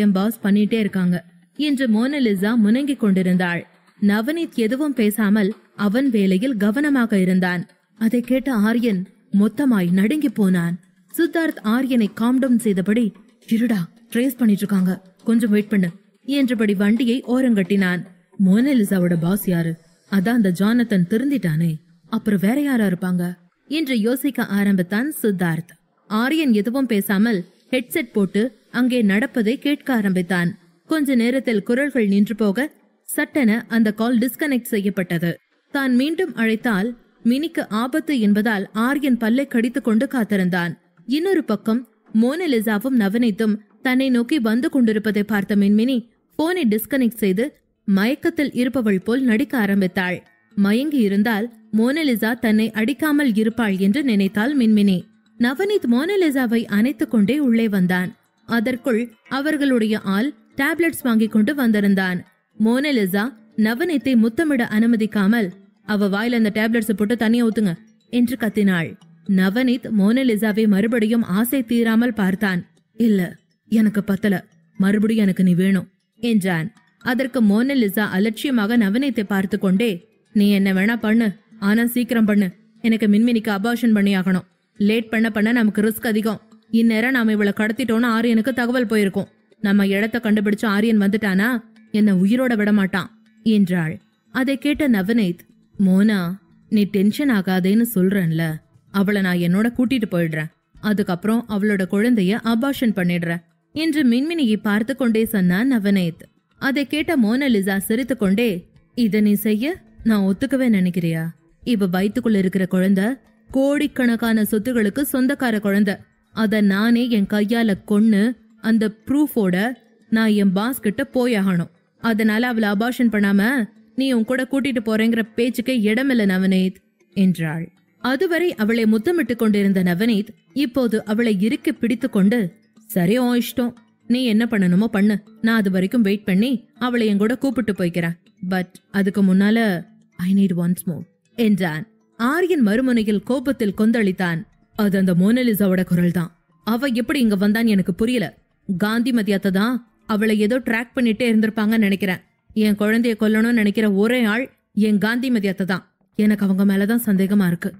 என் பாஸ் பண்ணிட்டே இருக்காங்க என்று மோனலிசா முனங்கிக் கொண்டிருந்தாள். நவநீத் எதுவும் பேசாமல் அவன் வேலையில் கவனமாக இருந்தான். அதை கேட்ட ஆரியன் மொத்தமாய் நடுங்கி போனான். சித்தார்த் ஆரியனை காம்டவுன் செய்தபடி, இருடா, ட்ரேஸ் பண்ணிட்டு இருக்காங்க, கொஞ்சம் வெயிட் பண்ணு என்றபடி வண்டியை ஓரங்கட்டினான். மோனலிசாவோட பாஸ் யாரு? அதான் அந்த ஜானத்தன் திருந்திட்டானே, அப்புறம் வேற யாரா இருப்பாங்க என்று யோசிக்க ஆரம்பித்தான் சித்தார்த். ஆரியன் எதுவும் பேசாமல் ஹெட்செட் போட்டு அங்கே நடப்பதை கேட்க ஆரம்பித்தான். கொஞ்ச நேரத்தில் குரல்கள் நின்று போக சட்டென அந்த கால் டிஸ்கனெக்ட் செய்யப்பட்டது. தான் மீண்டும் அழைத்தால் மினிக்கு ஆபத்து என்பதால் ஆரியன் பல்லை கடித்துக் கொண்டு காத்திருந்தான். இன்னொரு பக்கம் மோனலிசாவும் நவநீத்தும் தன்னை நோக்கி வந்து கொண்டிருப்பதை பார்த்த மின்மினி போனை டிஸ்கனெக்ட் செய்து மயக்கத்தில் இருப்பவள் போல் நடிக்க ஆரம்பித்தாள். மயங்கி இருந்தால் மோனலிசா தன்னை அடிக்காமல் இருப்பாள் என்று நினைத்தாள் மின்மினி. நவநீத் மோனலிசாவை அணைத்துக் கொண்டே உள்ளே வந்தான். அதற்குள் அவர்களுடைய ஆள் டேப்லெட்ஸ் வாங்கிக் கொண்டு வந்திருந்தான். மோனலிசா நவநீத்தை முத்தமிட அனுமதிக்காமல், அவ வாயில அந்த டேப்லெட்ஸ் போட்டு தனியா ஊத்துங்க என்று கத்தினாள். நவநீத் மோனலிசாவை மறுபடியும் ஆசை தீராமல் பார்த்தான். இல்ல, எனக்கு பத்தல, மறுபடியும் எனக்கு நீ வேணும் என்றான். அதற்கு மோனலிசா அலட்சியமாக நவநீத்தை பார்த்து கொண்டே, நீ என்ன வேணா பண்ணு, ஆனா சீக்கிரம் பண்ணு. எனக்கு மின்மினிக்கு அபார்ஷன் பண்ணி ஆகணும். லேட் பண்ண நமக்கு ரிஸ்க் அதிகம். இந்நேரம் நாம இவளை கடத்திட்டோன்னு ஆரியனுக்கு தகவல் போயிருக்கும். நம்ம இடத்த கண்டுபிடிச்சு ஆரியன் வந்துட்டானா என்ன உயிரோட விட மாட்டான் என்றாள். அதை கேட்ட நவநீத், மோனா, நீ டென்ஷன் ஆகாதேன்னு சொல்றேன்ல, அவளை நான் என்னோட கூட்டிட்டு போயிடுறேன். அதுக்கப்புறம் அவளோட குழந்தைய அபார்ஷன் பண்ணிடுறேன் என்று மின்மினியை பார்த்து கொண்டே சொன்னான் நவநீத். அதை கேட்ட மோனலிசா சிரித்து கொண்டே, இத நீ செய்ய நான் ஒத்துக்கவே நினைக்கிறியா? இவ வயிற்றுக்குள்ள இருக்கிற குழந்தை கோடிக்கணக்கான சொத்துகளுக்கு சொந்தக்கார குழந்தை. அத நானே என் கையால கொன்னு அந்த ப்ரூஃபோட நான் என் பாஸ் கிட்ட போயாகணும். அதனால அவளை அபார்ஷன் பண்ணாம நீ உன் கூட கூட்டிட்டு போறேங்கிற பேச்சுக்கே இடமில்ல நவநீத் என்றாள். அதுவரை அவளை முத்தமிட்டு கொண்டிருந்த நவநீத் இப்போது அவளை இறுக்கி பிடித்து கொண்டு, சரி உன் இஷ்டம், நீ என்ன பண்ணணுமோ பண்ணு, நான் அது வரைக்கும் வெயிட் பண்ணி அவளை என் கூட கூப்பிட்டு போய்க்கிறேன். பட் அதுக்கு முன்னால ஐ நீட் ஒன்ஸ் மோர் என்றான். ஆரியன் மறுமுனையில் கோபத்தில் கொந்தளித்தான். அது அந்த மோனலிசாவோட குரல் தான். அவ எப்படி இங்க வந்தான்னு எனக்கு புரியல. காந்திமதி அத்தை தான் அவளை ஏதோ ட்ராக் பண்ணிட்டே இருந்திருப்பாங்கன்னு நினைக்கிறேன். என் குழந்தைய கொல்லணும்னு நினைக்கிற ஒரே ஆள் என் காந்திமதி அத்தை தான். எனக்கு அவங்க மேலதான் சந்தேகமா இருக்கு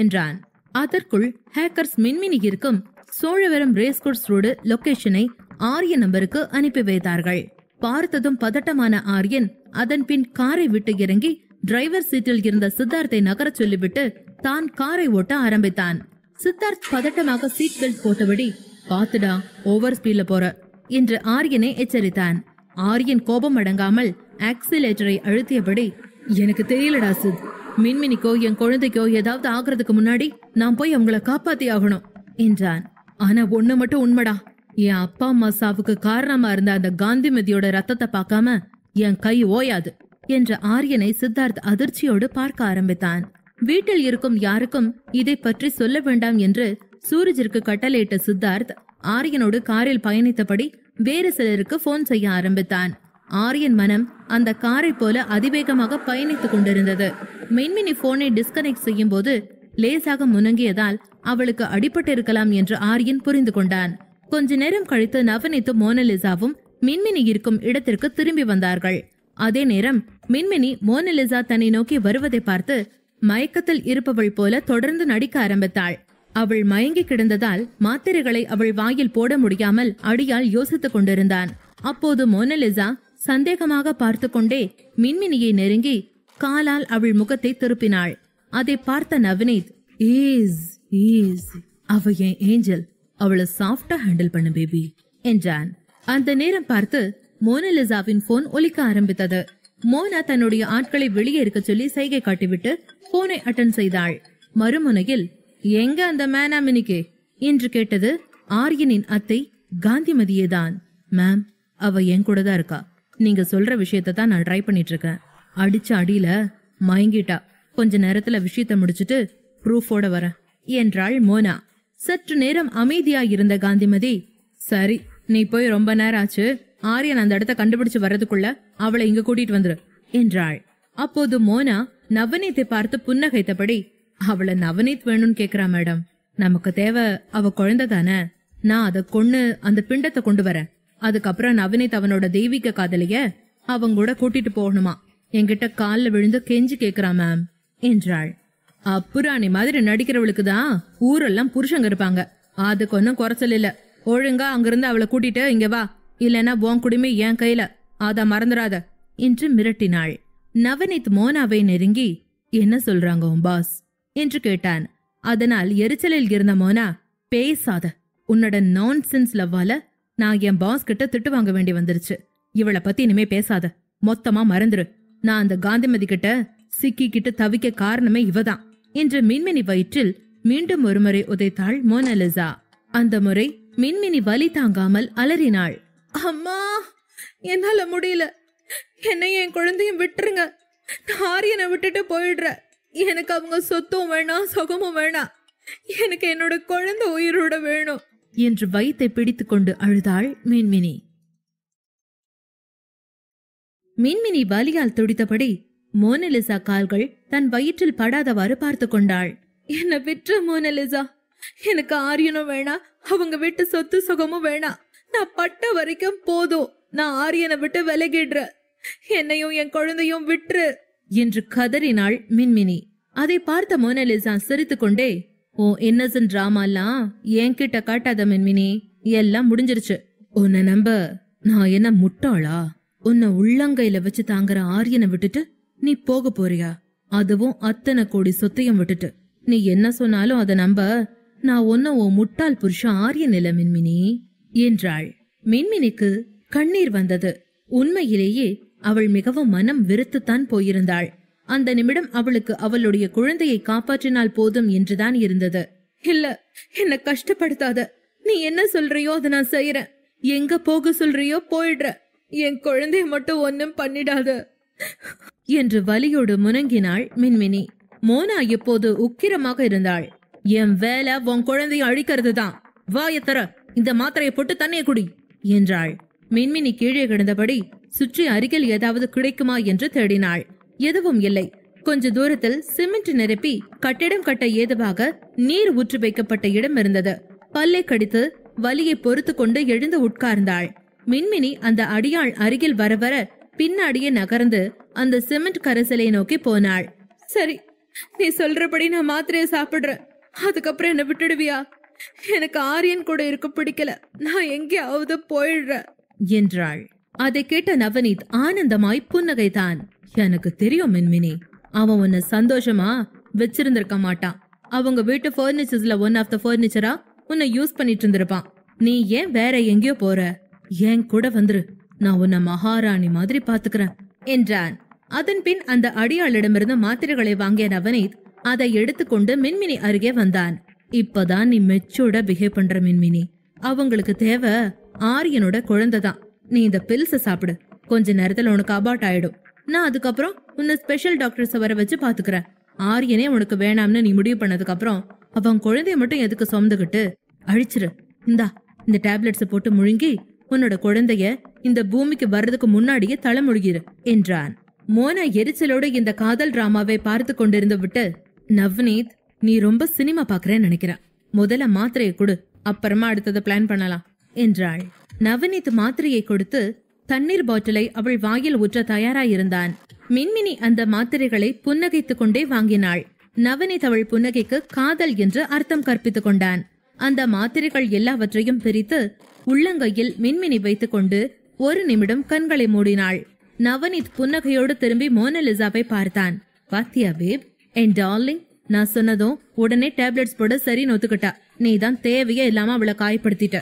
என்றான். அதற்குள் ஹேக்கர்ஸ் மின்மினி இருக்கும் சோழவரம் ரேஸ்கோர்ஸ் ரோடு லொகேஷனை ஆரியன் நம்பருக்கு அனுப்பி வைத்தார்கள். பார்த்ததும் பதட்டமான ஆரியன் அதன் பின் காரை விட்டு இறங்கி டிரைவர் சீட்டில் இருந்த சித்தார்த்தை நகர சொல்லிவிட்டு தான் காரை ஓட்ட ஆரம்பித்தான். சித்தார்த் பதட்டமாக சீட் பெல்ட் போட்டபடி, பாத்துடா, ஓவர் ஸ்பீட்ல போற என்று ஆரியனை எச்சரித்தான். ஆரியன் கோபம் அடங்காமல் ஆக்சிலேட்டரை அழுத்தியபடி, எனக்கு தெரியலடா சித், மின்மினிக்கோ என் குழந்தைக்கோ ஏதாவது ஆகுறதுக்கு முன்னாடி நான் போய் அவங்கள காப்பாத்தி ஆகணும் என்றான். ஆனா ஒண்ணு மட்டும் உண்மைடா, என் அப்பா அம்மா சாவுக்கு காரணமா இருந்த அந்த காந்திமதியோட ரத்தத்தை பார்க்காம என் கை ஓயாது என்ற ஆரியனை சித்தார்த் அதிர்ச்சியோடு பார்க்க ஆரம்பித்தான். வீட்டில் இருக்கும் யாருக்கும் இதை பற்றி சொல்ல வேண்டாம் என்று சூரஜிற்கு கட்டளையிட்ட சித்தார்த் ஆரியனோடு காரில் பயணித்தபடி வேறு சிலருக்கு போன் செய்ய ஆரம்பித்தான். ஆரியன் மனம் அந்த காரை போல அதிவேகமாக பயணித்துக் கொண்டிருந்தது. மின்மினி போனை டிஸ்கனெக்ட் செய்யும் போது லேசாக முனங்கியதால் அவளுக்கு அடிபட்டு இருக்கலாம் என்று ஆரியன் புரிந்து கொண்டான். கொஞ்ச நேரம் கழித்து நவநீத்தும் மோனலிசாவும் மின்மினி இருக்கும் இடத்திற்கு திரும்பி வந்தார்கள். அதே நேரம் மின்மினி மோனலிசா தன்னை நோக்கி வருவதை பார்த்து மயக்கத்தில் இருப்பவள் போல தொடர்ந்து நடிக்க ஆரம்பித்தாள். அவள் மயங்கி கிடந்ததால் மாத்திரைகளை அவள் வாயில் போட முடியாமல் அடியால் யோசித்துக் கொண்டிருந்தான். அப்போது மோனலிசா சந்தேகமாக பார்த்து கொண்டே மின்மினியை நெருங்கி காலால் அவள் முகத்தை திருப்பினாள். அதை பார்த்த நவநீத், அவ என் ஏஞ்சல், அவளை சாஃப்டா ஹேண்டில் பண்ண பேபி என்றான். அந்த நேரம் பார்த்து மோனலிசாவின் போன் ஒலிக்க ஆரம்பித்தது. மோனா தன்னுடைய ஆட்களை வெளியே இருக்க சொல்லி சைகை காட்டிவிட்டு போனை அட்டன் செய்தாள். மறுமுனையில், எங்க அந்த மேனா மினிக்கே என்று கேட்டது ஆரியனின் அத்தை காந்திமதியேதான். மேம், அவ என் கூட தான் இருக்கா. நீங்க சொல்ற விஷயத்த தான் நான் ட்ரை பண்ணிட்டு இருக்கேன். அடிச்ச அடியில மயங்கிட்டா. கொஞ்ச நேரத்துல விஷயத்த முடிச்சிட்டு ப்ரூஃபோட வரேன் என்றாள் மோனா. சற்று நேரம் அமைதியா இருந்த காந்திமதி, சரி, நீ போய் ரொம்ப நேரம் ஆச்சு, ஆரியன் அந்த இடத்த கண்டுபிடிச்சு வர்றதுக்குள்ள அவளை இங்க கூட்டிட்டு வந்துரு என்றாள். அப்போது மோனா நவநீத்தை பார்த்து புன்னகைத்தபடி, அவளை நவநீத் வேணும்னு கேக்குறா மேடம். நமக்கு தேவை அவ குழந்தை தானே. நான் அதை கொன்னு அந்த பிண்டத்தை கொண்டு வரேன். அதுக்கப்புறம் நவநீத் அவனோட தெய்வீக காதலிய அவங்க கூட கூட்டிட்டு போகணுமா. என்கிட்ட கால்ல விழுந்து கெஞ்சி கேக்குறா மேம் என்றாள். அப்புராணி மாதிரி நடிக்கிறவளுக்கு தான் ஊரெல்லாம் புருஷங்க இருப்பாங்க. அதுக்கு ஒன்னும் குறைச்சல் இல்ல. ஒழுங்கா அங்கிருந்து அவளை கூட்டிட்டு இங்க வா, இல்லன்னா உன் குடிமை என் கையில, அத மறந்துடாத என்று மிரட்டினாள். நவநீத் மோனாவை நெருங்கி, என்ன சொல்றாங்க உன் பாஸ் என்று கேட்டான். அதனால் எரிச்சலில் இருந்த மோனா, பேசாத, உன்னோட நான்சென்ஸ் லவ்வால நான் என் பாஸ் கிட்ட திட்டு வாங்க வேண்டி வந்துருச்சு. இவளை பத்தி இனிமே பேசாத, மொத்தமா மறந்துரு. நான் அந்த காந்திமதி கிட்ட சிக்கிக்கிட்டு தவிக்க காரணமே இவதான் என்று மின்மினி வயிற்றில் மீண்டும் ஒருமுறை உதைத்தாள் மோனலிசா. அந்த முறை மின்மினி வலி தாங்காமல் அலறினாள். அம்மா, என்னால முடியல, என்னை என் குழந்தையும் விட்டுருங்க, ஆரியனை விட்டுட்டு போயிடுற. எனக்கு அவங்க சொத்தும் வேணாம், சுகமும் வேணாம், எனக்கு என்னோட குழந்தை உயிரோட வேணும் என்று வயித்தை பிடித்துக் கொண்டு அழுதாள் மின்மினி. மின்மினி வலியால் துடித்தபடி மோனலிசா கால்கள் தன் வயிற்றில் படாதவாறு பார்த்து கொண்டாள். என்ன விற்ற மோனலிசா, எனக்கு ஆரியனும் வேணாம், அவங்க விட்டு சொத்து சுகமும் வேணாம், நான் பட்ட வரைக்கும் போதும், நான் ஆரியனை விட்டு விலகிடுற, என்னையும் என் குழந்தையும் விட்டுரு என்று கதறினாள் மின்மினி. அதை பார்த்த மோனலிசா சிரித்துக் கொண்டே, ஓ இன்னசென்ட் டிராமாலாம் என்கிட்ட காட்டாத மின்மினி, எல்லாம் முடிஞ்சிருச்சு. உன்னை நம்ப நான் என்ன முட்டாளா? உன்னை உள்ளங்கையில வச்சு தாங்குற ஆரியனை விட்டுட்டு நீ போக போறியா? அதுவும் அத்தனை கோடி சொத்தையும் விட்டுட்டு. நீ என்ன சொன்னாலும் அதை நம்ப நான் ஒன்னும் உன் முட்டாள் புருஷன் ஆரியன் இல்ல மின்மினி என்றாள். மின்மினிக்கு கண்ணீர் வந்தது. உண்மையிலேயே அவள் மிகவும் மனம் வெறுத்துத்தான் போயிருந்தாள். அந்த நிமிடம் அவளுக்கு அவளுடைய குழந்தையை காப்பாற்றினால் போதும் என்றுதான் இருந்தது. இல்ல, என்ன கஷ்டப்படுத்தாத, நீ என்ன சொல்றியோ அதை நான் செய்யறேன், எங்க போக சொல்றியோ போயிடுற, என் குழந்தைய மட்டும் ஒன்னும் பண்ணிடாத என்று வலியோடு முனங்கினாள் மின்மினி. மோனா இப்போது உக்கிரமாக இருந்தாள். என் வேலை உன் குழந்தைய அழிக்கிறது தான், வாய தர, இந்த மாத்திரையை போட்டு தண்ணிய குடி என்றாள். மின்மினி கீழே கிடந்தபடி சுற்றி அருகில் ஏதாவது கிடைக்குமா என்று தேடினாள். எதுவும் இல்லை. கொஞ்ச தூரத்தில் சிமெண்ட் நிரப்பி கட்டிடம் கட்ட ஏதுவாக நீர் ஊற்றி வைக்கப்பட்ட இடம் இருந்தது. பல்லை கடித்து வலியை பொறுத்து கொண்டு எழுந்து உட்கார்ந்தாள். மின்மினி அந்த அடியாள் அருகில் வர வர பின்னாடியே நகர்ந்து அந்த சிமெண்ட் கரைசலை நோக்கி போனாள். சரி, நீ சொல்றபடி நான் மாத்திரையை சாப்பிடுறேன், அதுக்கப்புறம் என்ன விட்டுடுவியா? எனக்கு ஆரியன் கூட இருக்க பிடிக்கல, நான் எங்கேயாவது போயிடுற என்றாள். அதை கேட்ட நவநீத் ஆனந்தமாய் புன்னகைத்தான். எனக்கு தெரியும் மின்மினி, அவன் உன்னை சந்தோஷமா வச்சிருந்திருக்க மாட்டான். அவங்க வீட்டு பர்னிச்சர்ஸ்ல ஒன் ஆஃப் த பர்னிச்சரா உன்னை யூஸ் பண்ணிட்டு இருந்திருப்பான். நீ ஏன் வேற எங்கேயோ போற? ஏன் கூட வந்துரு, நான் உன்னை மகாராணி மாதிரி பாத்துக்கிறேன் என்றான். அதன் பின் அந்த அடியாளிடமிருந்து மாத்திரைகளை வாங்கிய நவநீத் அதை எடுத்துக்கொண்டு மின்மினி அருகே வந்தான். இப்பதான் நீ மெச்சூர்டா பிஹேவ் பண்ற மின்மினி. அவங்களுக்கு தேவை ஆரியனோட குழந்தைதான். நீ இந்த பில்ஸ சாப்பிடு, கொஞ்ச நேரத்துல உனக்கு அபார்ட் ஆயிடும். நான் அதுக்கப்புறம் உன்னை ஸ்பெஷல் டாக்டர்ஸ வர வச்சு பாத்துக்கிறேன். ஆரியனே உனக்கு வேணாம்னு நீ முடிவு பண்ணதுக்கு அப்புறம் அவன் குழந்தைய மட்டும் எதுக்கு சுமந்துகிட்டு அழிச்சிரு. இந்தா, இந்த டேப்லெட்ஸ போட்டு முழுங்கி உன்னோட குழந்தைய இந்த பூமிக்கு வர்றதுக்கு முன்னாடியே தலைமுழுகிரு என்றான். மோனா எரிச்சலோடு இந்த காதல் டிராமாவை பார்த்து கொண்டிருந்து விட்டு, நவ்னீத், நீ ரொம்ப சினிமா பாக்குறேன்னு நினைக்கிறேன், முதல்ல மாத்திரையை கொடு, அப்புறமா அடுத்ததை பிளான் பண்ணலாம் என்றாள். நவநீத் மாத்திரையை கொடுத்து தண்ணீர் பாட்டிலை அவள் வாயில் ஊற்ற தயாராயிருந்தான். மின்மினி அந்த மாத்திரைகளை புன்னகைத்துக் கொண்டே வாங்கினாள். நவநீத் அவள் புன்னகைக்கு காதல் என்று அர்த்தம் கற்பித்துக் கொண்டான். அந்த மாத்திரைகள் எல்லாவற்றையும் பிரித்து உள்ளங்கையில் மின்மினி வைத்துக் கொண்டு ஒரு நிமிடம் கண்களை மூடினாள். நவநீத் புன்னகையோடு திரும்பி மோனலிசாவை பார்த்தான். பாத்தியா பேப், என் டார்லிங், நான் சொன்னதும் உடனே டேப்லெட்ஸ் போட சரி நொத்துக்கிட்டா. நீதான் தேவையே இல்லாம அவளை காயப்படுத்திட்ட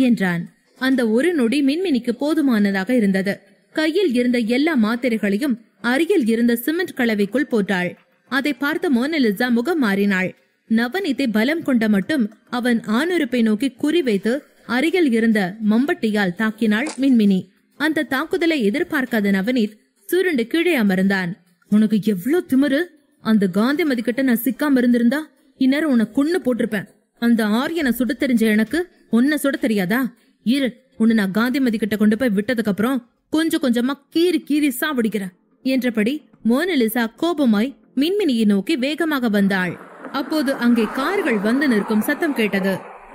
என்றான். அந்த ஒரு நொடி மின்மினிக்கு போதுமானதாக இருந்தது. கையில் இருந்த எல்லா மாத்திரைகளையும் அருகில் இருந்த சிமெண்ட் கலவைக்குள் போட்டாள். அதை பார்த்த மோனலிசா முகம் மாறினாள். நவநீத்தை பலம் கொண்ட மட்டும் அவன் ஆணுறுப்பை நோக்கி குறிவைத்து அருகில் இருந்த மம்பட்டியால் தாக்கினாள் மின்மினி. அந்த தாக்குதலை எதிர்பார்க்காத நவநீத் சுருண்டு கீழே அமர்ந்தான். உனக்கு எவ்வளவு திமிரு! அந்த காந்திமதி கிட்ட நான் சிக்காம இருந்திருந்தா இந்நேரம் உன்னை கொன்னு போட்டிருப்பேன். அந்த ஆரியனை சுட தெரிஞ்ச எனக்கு உன்னை சுட தெரியாதா? இரு, உன்னை நான் காந்திமதி கிட்ட கொண்டு போய் விட்டதுக்கு அப்புறம் கொஞ்சம் கொஞ்சமா கீறி கீறி சாவடிக்கிறேன் என்றபடி மோனலிசா கோபமாய் மின்மினியை நோக்கி வேகமாக வந்தாள். அப்போது அங்கே கார்கள் வந்து நிற்கும் சத்தம் கேட்டது.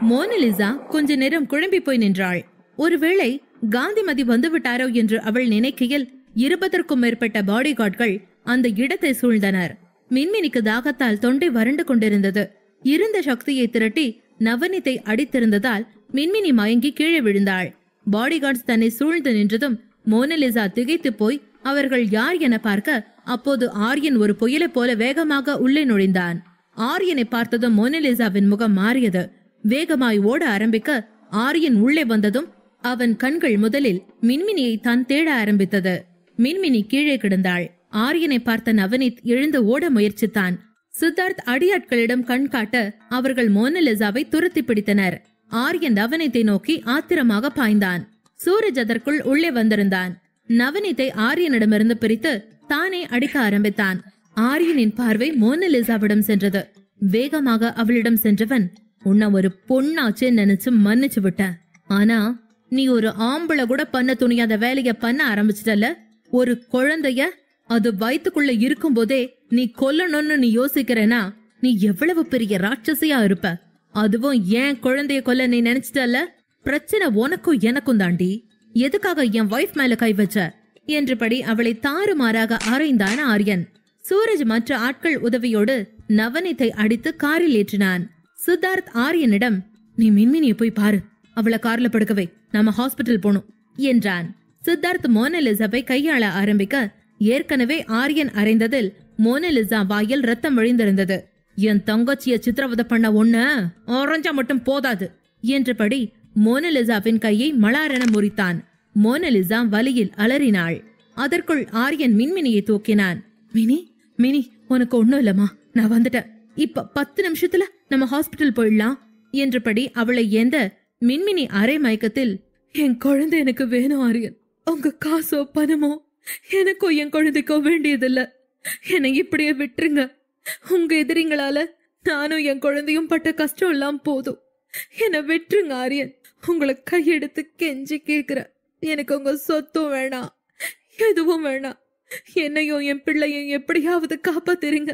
மோனலிசா கொஞ்ச நேரம் குழம்பி போய் நின்றாள். ஒருவேளை காந்திமதி வந்து விட்டாரோ என்று அவள் நினைக்கையில் 20க்கும் மேற்பட்ட பாடி கார்ட்கள் அந்த இடத்தை சூழ்ந்தனர். மின்மினிக்கு தாகத்தால் தொண்டை வறண்டு கொண்டிருந்தது. இருந்த சக்தியை திரட்டி நவநீத்தை அடித்திருந்ததால் மின்மினி மயங்கி கீழே விழுந்தாள். பாடிகார்ட்ஸ் தன்னை சூழ்ந்து நின்றதும் மோனலிசா திகைத்து போய் அவர்கள் யார் என பார்க்க, அப்போது ஆரியன் ஒரு புயலை போல வேகமாக உள்ளே நுழைந்தான். ஆரியனை பார்த்ததும் மோனலிசாவின் முகம் மாறியது. வேகமாய் ஓட ஆரம்பிக்க ஆரியன் உள்ளே வந்ததும் அவன் கண்கள் முதலில் மின்மினியை தான் தேட ஆரம்பித்தது. மின்மினி கீழே கிடந்தாள். ஆரியனை பார்த்த நவநீத் எழுந்து ஓட முயற்சித்தான். சித்தார்த் அடியாட்களிடம் கண் காட்ட அவர்கள் மோனலிசாவை துரத்தி பிடித்தனர். ஆரியன் நவநீத்தை நோக்கி ஆத்திரமாக பாய்ந்தான். சூரஜ் அதற்குள் உள்ளே வந்திருந்தான். நவநீத்தை ஆரியனிடமிருந்து பிரித்து தானே அடிக்க ஆரம்பித்தான். ஆரியனின் பார்வை மோனலிசாவிடம் சென்றது. வேகமாக அவளிடம் சென்றவன், உன்னை ஒரு பொண்ணாச்சு நினைச்சு மன்னிச்சு விட்ட. ஆனா நீ ஒரு ஆம்பளை கூட பண்ண துணியாத வேலைய பண்ண ஆரம்பிச்சிட்டல. ஒரு குழந்தைய அது வயித்துக்குள்ள இருக்கும் போதே நீ கொல்லணும்னு நீ யோசிக்கிறேனா நீ எவ்வளவு பெரிய ராட்சசியா இருப்ப. அதுவும் ஏன் குழந்தைய கொல்ல நீ நினைச்சிட்டல. பிரச்சனை உனக்கும் எனக்கும் தாண்டி. எதுக்காக என் வைஃப் மேல கை வச்ச என்றபடி அவளை தாறுமாறாக அறைந்தான் ஆரியன். சூரஜ் மற்ற ஆட்கள் உதவியோடு நவநீத்தை அடித்து காரில் ஏற்றினான். சித்தார்த் ஆரியனிடம், நீ மின்மினியை போய் பாரு, அவளை கார்ல படுக்கவை, நாம ஹாஸ்பிட்டல் போனோம் என்றான். சித்தார்த் மோனலிசாவை கையாள ஆரம்பிக்க ஏற்கனவே ஆரியன் அறைந்ததில் மோனலிசா வாயில் ரத்தம் வழிந்திருந்தது. என் தங்கச்சிய சித்திரவதை பண்ண ஒண்ணு ஆரஞ்சா மட்டும் போதாது என்றபடி மோனலிசாவின் கையை மலாரென முறித்தான். மோனலிசா வலியில் அலறினாள். அதற்குள் ஆரியன் மின்மினியை தூக்கினான். மினி மினி, உனக்கு ஒண்ணும் இல்லம்மா, நான் வந்துட்டேன். இப்ப 10 நிமிஷத்துல நம்ம ஹாஸ்பிட்டல் போயிடலாம் என்றபடி அவளை ஏந்த மின்மினி அரை மயக்கத்தில், என் குழந்தை எனக்கு வேணும் ஆரியன். உங்க காசோ பணமோ எனக்கோ என் குழந்தைக்கோ வேண்டியதில்ல. என்னை இப்படியே விட்டுருங்க. உங்க எதிரிங்களால நானும் என் குழந்தையும் பட்ட கஷ்டம் எல்லாம் போதும். என்னை விட்டுருங்க ஆரியன். உங்களை கையெடுத்து கெஞ்சி கேக்குற. எனக்கு உங்க சொத்தும் வேணாம், எதுவும் வேணாம். என்னையும் என் பிள்ளையும் எப்படியாவது காப்பாத்திருங்க.